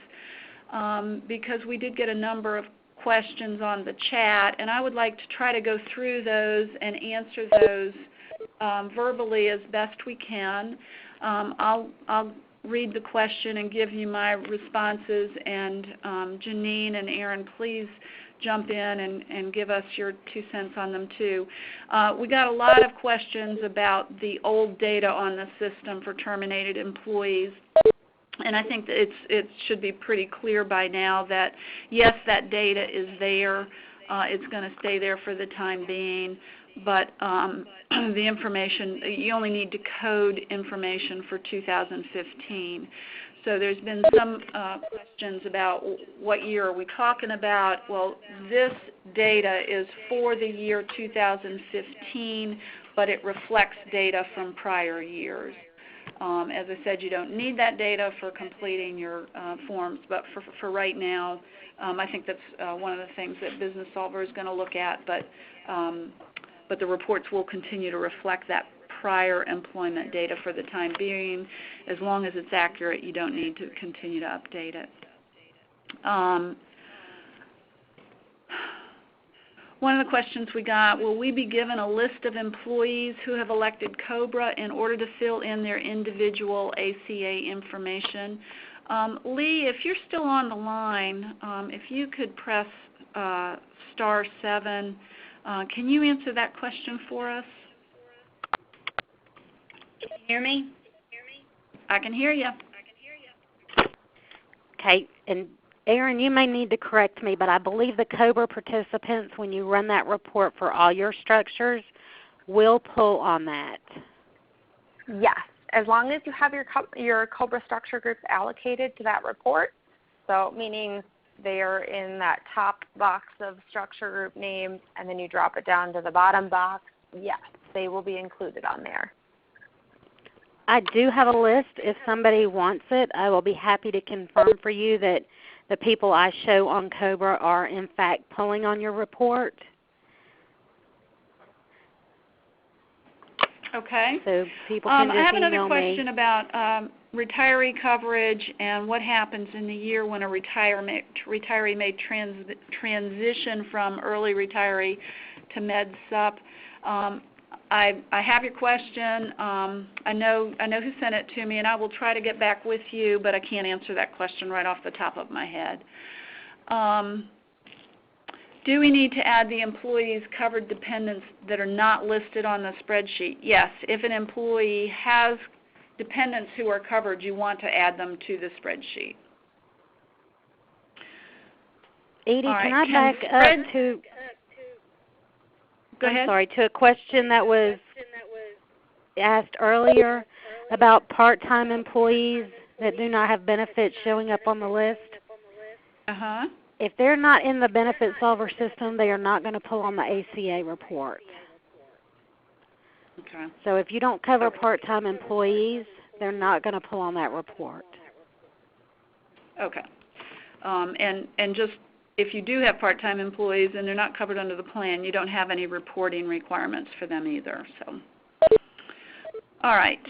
because we did get a number of questions on the chat, and I would like to try to go through those and answer those verbally as best we can. I'll read the question and give you my responses, and Janine and Aaron, please jump in and give us your 2 cents on them too. We got a lot of questions about the old data on the system for terminated employees, and I think that it should be pretty clear by now that yes, that data is there. It's going to stay there for the time being, but the information, you only need to code information for 2015. So there's been some questions about what year are we talking about. Well, this data is for the year 2015, but it reflects data from prior years. As I said, you don't need that data for completing your forms, but for right now, I think that's one of the things that Business Solver is going to look at, but the reports will continue to reflect that prior employment data for the time being. As long as it's accurate, you don't need to continue to update it. One of the questions we got, will we be given a list of employees who have elected COBRA in order to fill in their individual ACA information? Lee, if you're still on the line, if you could press *7, can you answer that question for us?
Can you hear me?
I can hear you.
Okay, and Aaron, you may need to correct me, but I believe the COBRA participants, when you run that report for all your structures, will pull on that.
Yes, as long as you have your COBRA structure groups allocated to that report, so meaning they are in that top box of structure group names, and then you drop it down to the bottom box, yes, they will be included on there.
I do have a list. If somebody wants it, I will be happy to confirm for you that the people I show on COBRA are in fact pulling on your report.
Okay.
So people can just
I have another
email
question
me.
about retiree coverage and what happens in the year when a retiree may transition from early retiree to Med Sup. I have your question. I know who sent it to me, and I will try to get back with you, but I can't answer that question right off the top of my head. Do we need to add the employees' covered dependents that are not listed on the spreadsheet? Yes. If an employee has dependents who are covered, you want to add them to the spreadsheet.
Edie,
right.
can I back up to...
Go ahead.
I'm sorry, to a question that was asked earlier about part-time employees that do not have benefits showing up on the list.
Uh-huh.
If they're not in the benefit solver system, they are not going to pull on the ACA report.
Okay.
So if you don't cover part-time employees, they're not going to pull on that report.
Okay. And just if you do have part-time employees and they're not covered under the plan, you don't have any reporting requirements for them either. So, all right.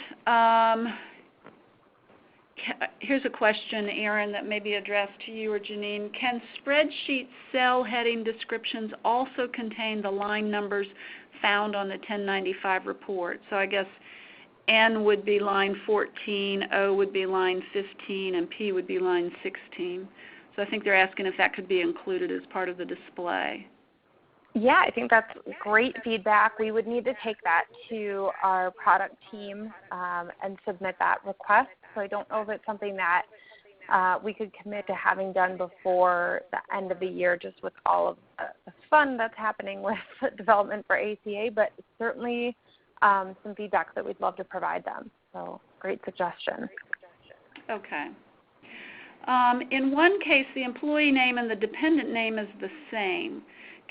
Here's a question, Erin, that may be addressed to you or Janine. Can spreadsheet cell heading descriptions also contain the line numbers found on the 1095 report? So I guess N would be line 14, O would be line 15, and P would be line 16. So I think they're asking if that could be included as part of the display.
Yeah, I think that's great feedback. We would need to take that to our product team and submit that request. So I don't know if it's something that we could commit to having done before the end of the year, just with all of the fun that's happening with development for ACA, but certainly some feedback that we'd love to provide them. So great suggestion.
Okay. In one case, the employee name and the dependent name is the same.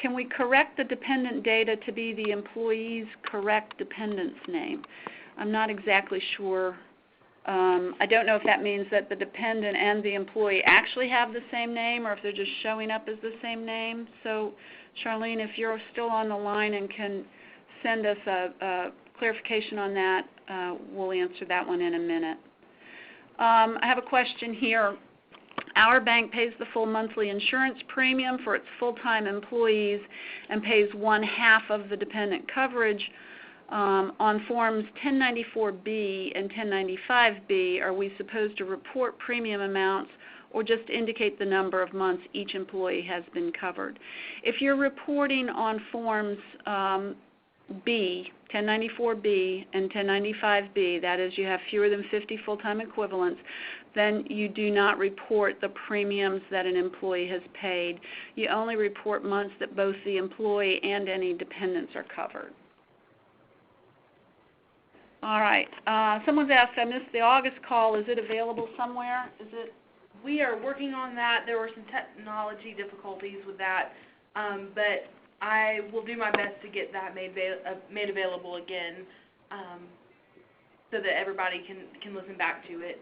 Can we correct the dependent data to be the employee's correct dependent's name? I'm not exactly sure. I don't know if that means that the dependent and the employee actually have the same name or if they're just showing up as the same name. So, Charlene, if you're still on the line and can send us a clarification on that, we'll answer that one in a minute. I have a question here. Our bank pays the full monthly insurance premium for its full-time employees and pays 1/2 of the dependent coverage. On forms 1094B and 1095B, are we supposed to report premium amounts or just indicate the number of months each employee has been covered? If you're reporting on forms B, 1094B and 1095B, that is you have fewer than 50 full-time equivalents, then you do not report the premiums that an employee has paid. You only report months that both the employee and any dependents are covered. All right. Someone's asked, I missed the August call. Is it available somewhere? Is it?
We are working on that. There were some technology difficulties with that, but I will do my best to get that made available again so that everybody can listen back to it.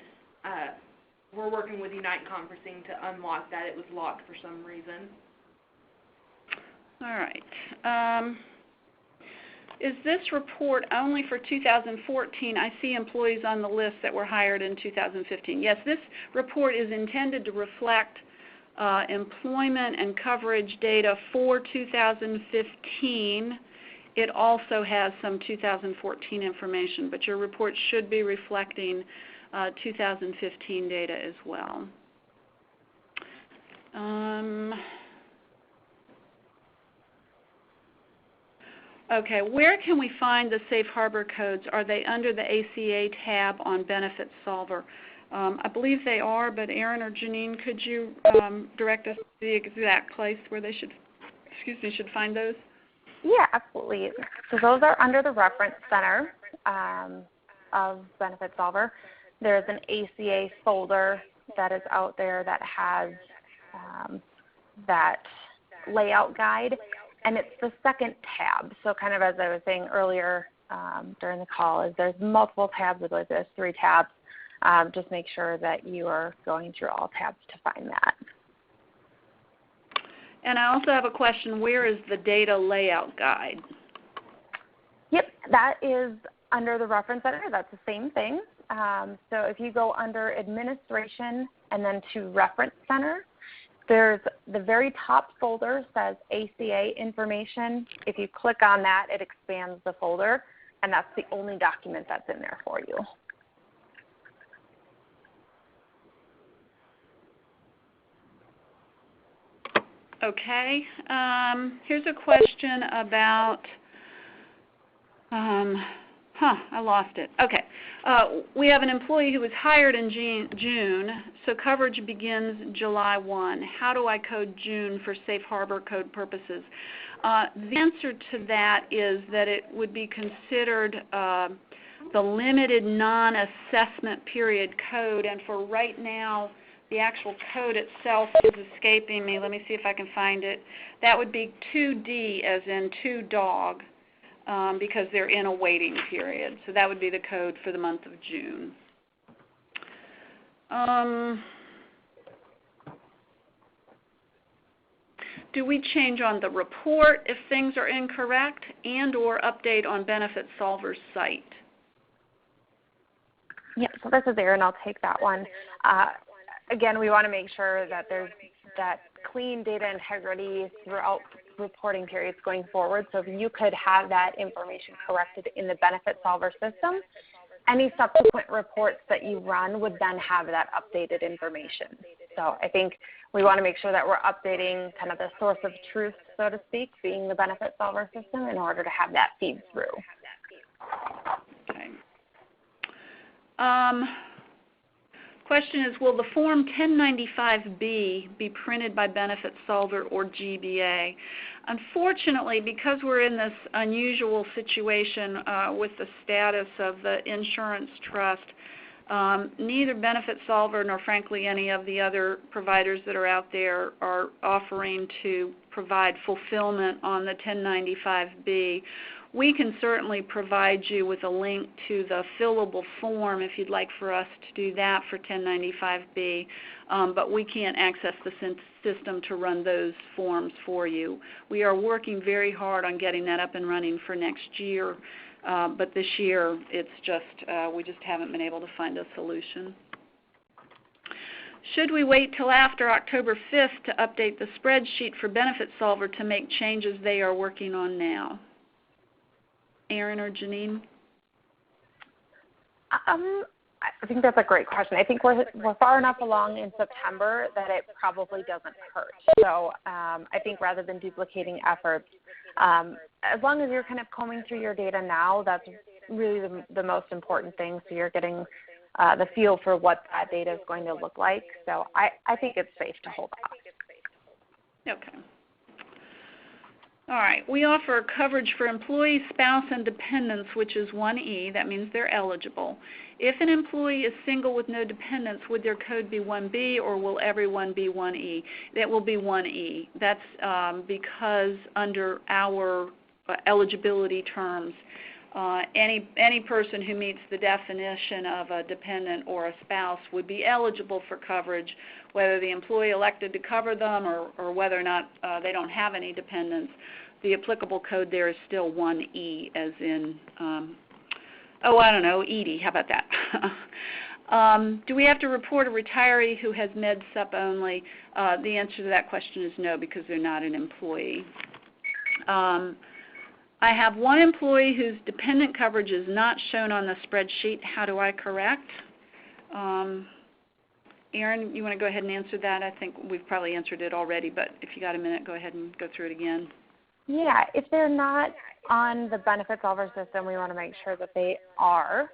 We're working with Unite Conferencing to unlock that. It was locked for some reason.
All right. Is this report only for 2014? I see employees on the list that were hired in 2015. Yes, this report is intended to reflect employment and coverage data for 2015. It also has some 2014 information, but your report should be reflecting 2015 data as well. Okay, where can we find the safe harbor codes? Are they under the ACA tab on Benefit Solver? I believe they are, but Erin or Janine, could you direct us to the exact place where they should find those?
Yeah, absolutely. So those are under the Reference Center of Benefit Solver. There's an ACA folder that is out there that has that layout guide, and it's the second tab. So kind of as I was saying earlier during the call, is there's multiple tabs, like there's 3 tabs. Just make sure that you are going through all tabs to find that.
And I also have a question, where is the data layout guide?
Yep, that is under the Reference Center. That's the same thing. So if you go under Administration and then to Reference Center, there's the very top folder says ACA information. If you click on that, it expands the folder, and that's the only document that's in there for you.
Okay. Here's a question about, I lost it. Okay. We have an employee who was hired in June, so coverage begins July 1. How do I code June for safe harbor code purposes? The answer to that is that it would be considered the limited non-assessment period code, and for right now, the actual code itself is escaping me. Let me see if I can find it. That would be 2D, as in 2 dog, because they're in a waiting period. So that would be the code for the month of June. Do we change on the report if things are incorrect and or update on Benefit Solver's site?
Yeah, so this is Erin. I'll take that one. Again, we want to make sure that there's that clean data integrity throughout reporting periods going forward. So if you could have that information corrected in the Benefit Solver system, any subsequent reports that you run would then have that updated information. So I think we want to make sure that we're updating kind of the source of truth, so to speak, being the Benefit Solver system, in order to have that feed through.
Okay. Question is, will the Form 1095B be printed by Benefit Solver or GBA? Unfortunately, because we're in this unusual situation with the status of the insurance trust, neither Benefit Solver nor frankly any of the other providers that are out there are offering to provide fulfillment on the 1095B. We can certainly provide you with a link to the fillable form if you'd like for us to do that for 1095B, but we can't access the system to run those forms for you. We are working very hard on getting that up and running for next year, but this year it's just, we just haven't been able to find a solution. Should we wait till after October 5th to update the spreadsheet for Benefit Solver to make changes they are working on now? Erin or Janine?
I think that's a great question. I think we're far enough along in September that it probably doesn't hurt. So I think rather than duplicating efforts, as long as you're kind of combing through your data now, that's really the most important thing. So you're getting the feel for what that data is going to look like. So I think it's safe to hold off.
Okay. All right, we offer coverage for employee, spouse, and dependents, which is 1E. That means they're eligible. If an employee is single with no dependents, would their code be 1B or will everyone be 1E? That will be 1E. That's because under our eligibility terms, any person who meets the definition of a dependent or a spouse would be eligible for coverage, whether the employee elected to cover them or whether or not they don't have any dependents. The applicable code there is still 1E, as in, Edie, how about that? Do we have to report a retiree who has med sup only? The answer to that question is no, because they're not an employee. I have one employee whose dependent coverage is not shown on the spreadsheet. How do I correct? Erin, you want to go ahead and answer that? I think we've probably answered it already, but if you got a minute, go ahead and go through it again.
Yeah, if they're not on the Benefit Solver system, we want to make sure that they are.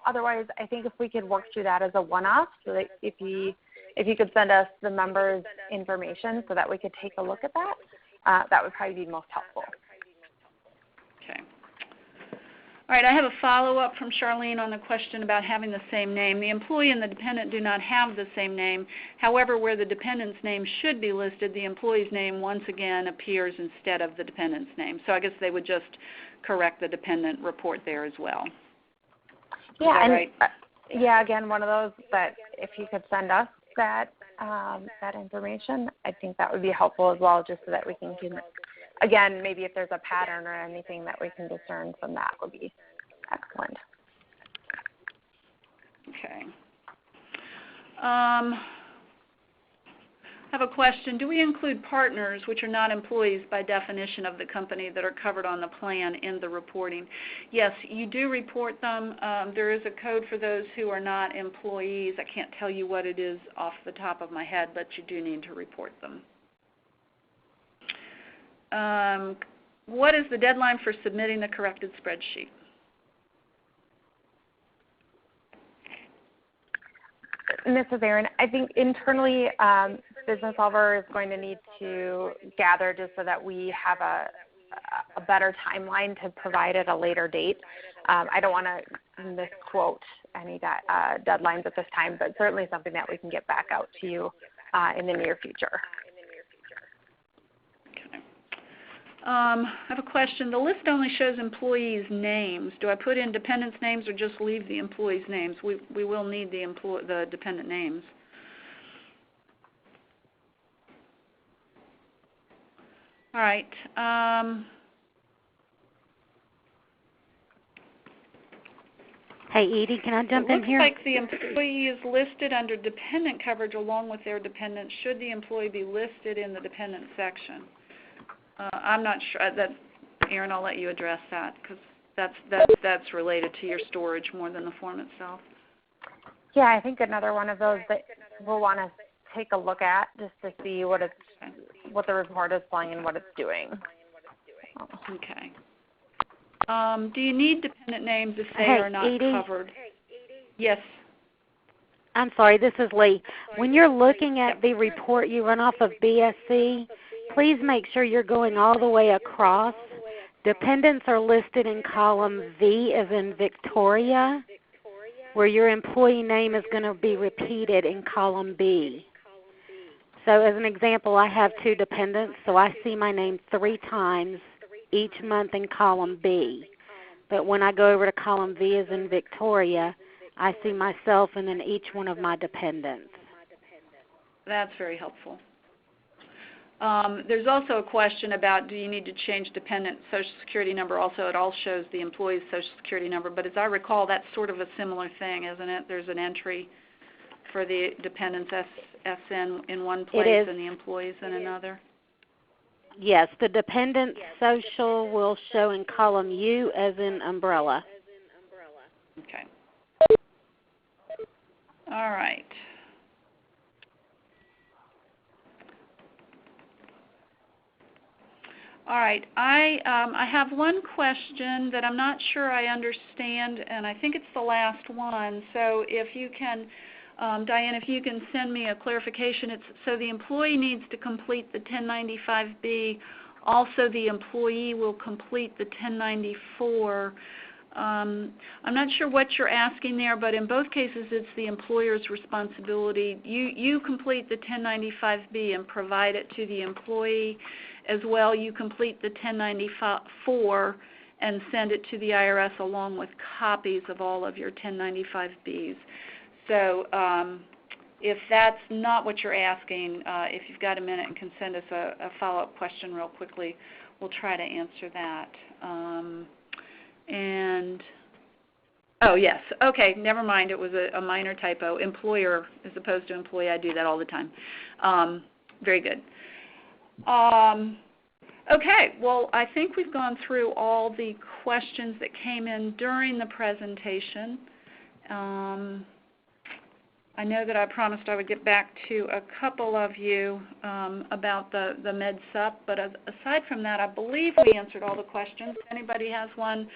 Otherwise, I think if we could work through that as a one-off, so that if you could send us the members' information so that we could take a look at that, that would probably be most helpful.
Okay. All right, I have a follow-up from Charlene on the question about having the same name. The employee and the dependent do not have the same name. However, where the dependent's name should be listed, the employee's name once again appears instead of the dependent's name. So I guess they would just correct the dependent report there as well.
Yeah, and
right?
Yeah, again, one of those that if you could send us that that information, I think that would be helpful as well, just so that we can again, maybe if there's a pattern or anything that we can discern from that would be excellent.
Okay. I have a question. Do we include partners, which are not employees by definition of the company, that are covered on the plan in the reporting? Yes, you do report them. There is a code for those who are not employees. I can't tell you what it is off the top of my head, but you do need to report them. What is the deadline for submitting the corrected spreadsheet?
Mrs. Aaron, I think internally Business Solver is going to need to gather just so that we have a better timeline to provide at a later date. I don't want to misquote any deadlines at this time, but certainly something that we can get back out to you in the near future.
I have a question. The list only shows employees' names. Do I put in dependents' names or just leave the employees' names? We will need the dependent names. All right.
Hey, Edie, can I jump in here?
It looks like the employee is listed under dependent coverage along with their dependents. Should the employee be listed in the dependent section? I'm not sure. Erin, I'll let you address that because that's related to your storage more than the form itself.
Yeah, I think another one of those that we'll want to take a look at just to see what the report is pulling and what it's doing.
Okay. Do you need dependent names if they are not
Edie?
covered? Yes.
I'm sorry, this is Lee. When you're looking at the report you run off of BSC, please make sure you're going all the way across. Dependents are listed in column V as in Victoria, where your employee name is going to be repeated in column B. So as an example, I have 2 dependents, so I see my name 3 times each month in column B. But when I go over to column V as in Victoria, I see myself and then each one of my dependents.
That's very helpful. There's also a question about do you need to change dependent Social Security number. Also, it all shows the employee's Social Security number. But as I recall, that's sort of a similar thing, isn't it? There's an entry for the dependents SN in one place and the employees in another.
Yes, the dependent social will show in column U as in umbrella.
Okay. All right. All right. I have one question that I'm not sure I understand, and I think it's the last one. So if you can, Diane, if you can send me a clarification. It's so the employee needs to complete the 1095B. Also, the employee will complete the 1094. I'm not sure what you're asking there, but in both cases it's the employer's responsibility. You complete the 1095B and provide it to the employee. As well, you complete the 1094 and send it to the IRS along with copies of all of your 1095Bs. So if that's not what you're asking, if you've got a minute and can send us a follow-up question real quickly, we'll try to answer that. Oh, yes. Okay, never mind. It was a minor typo. Employer as opposed to employee. I do that all the time. Very good. Okay, well, I think we've gone through all the questions that came in during the presentation. I know that I promised I would get back to a couple of you about the MedSup, but aside from that, I believe we answered all the questions. If anybody has one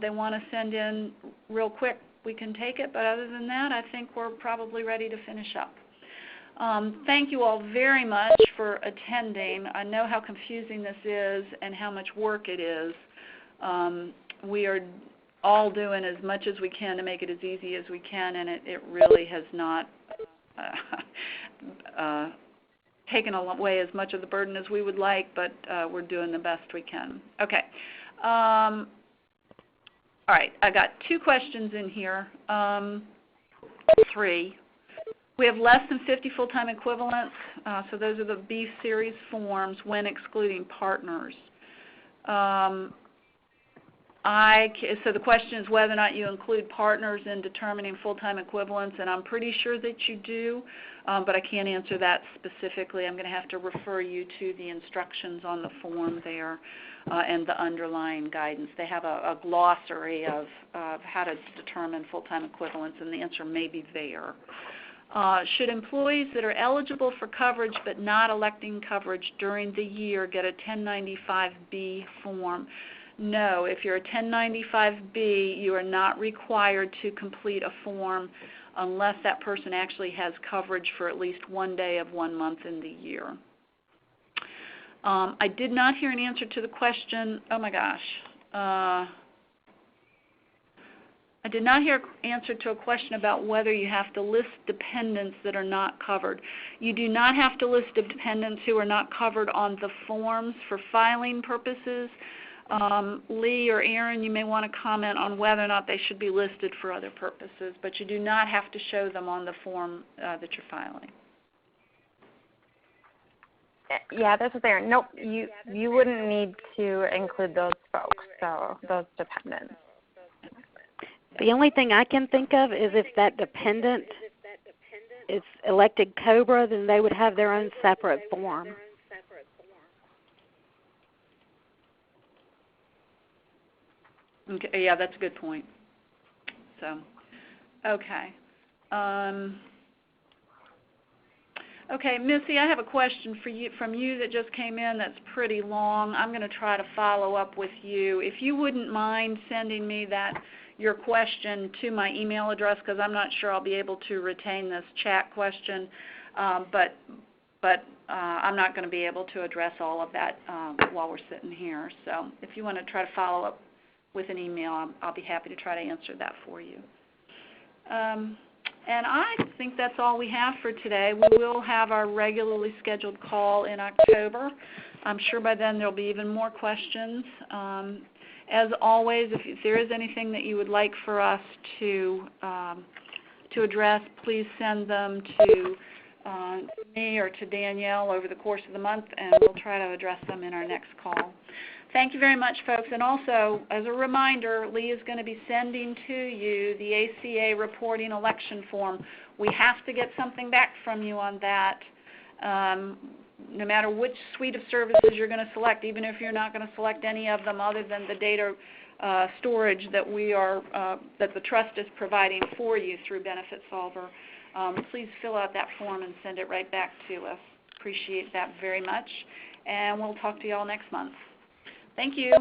they want to send in real quick, we can take it, but other than that, I think we're probably ready to finish up. Thank you all very much for attending. I know how confusing this is and how much work it is. We are all doing as much as we can to make it as easy as we can, and it really has not taken away as much of the burden as we would like, but we're doing the best we can. Okay. All right, I got 2 questions in here, 3. We have less than 50 full-time equivalents, so those are the B series forms when excluding partners. So the question is whether or not you include partners in determining full-time equivalents, and I'm pretty sure that you do, but I can't answer that specifically. I'm going to have to refer you to the instructions on the form there and the underlying guidance. They have a glossary of how to determine full-time equivalents, and the answer may be there. Should employees that are eligible for coverage but not electing coverage during the year get a 1095B form? No. If you're a 1095B, you are not required to complete a form unless that person actually has coverage for at least one day of 1 month in the year. I did not hear an answer to the question. Oh my gosh. I did not hear an answer to a question about whether you have to list dependents that are not covered. You do not have to list dependents who are not covered on the forms for filing purposes. Lee or Aaron, you may want to comment on whether or not they should be listed for other purposes, but you do not have to show them on the form that you're filing.
Yeah, this is Erin. Nope, you wouldn't need to include those folks, so those dependents.
The only thing I can think of is if that dependent is elected COBRA, then they would have their own separate form.
Okay, yeah, that's a good point. So, okay. Okay, Missy, I have a question for you from you that just came in that's pretty long. I'm going to try to follow up with you. If you wouldn't mind sending me your question to my email address, because I'm not sure I'll be able to retain this chat question, but I'm not going to be able to address all of that while we're sitting here. So if you want to try to follow up with an email, I'll be happy to try to answer that for you. And I think that's all we have for today. We will have our regularly scheduled call in October. I'm sure by then there'll be even more questions. As always, if there is anything that you would like for us to address, please send them to me or to Danielle over the course of the month, and we'll try to address them in our next call. Thank you very much, folks. And also, as a reminder, Lee is going to be sending to you the ACA reporting election form. We have to get something back from you on that, no matter which suite of services you're going to select, even if you're not going to select any of them other than the data storage that that the trust is providing for you through Benefit Solver. Please fill out that form and send it right back to us. Appreciate that very much. And we'll talk to you all next month. Thank you.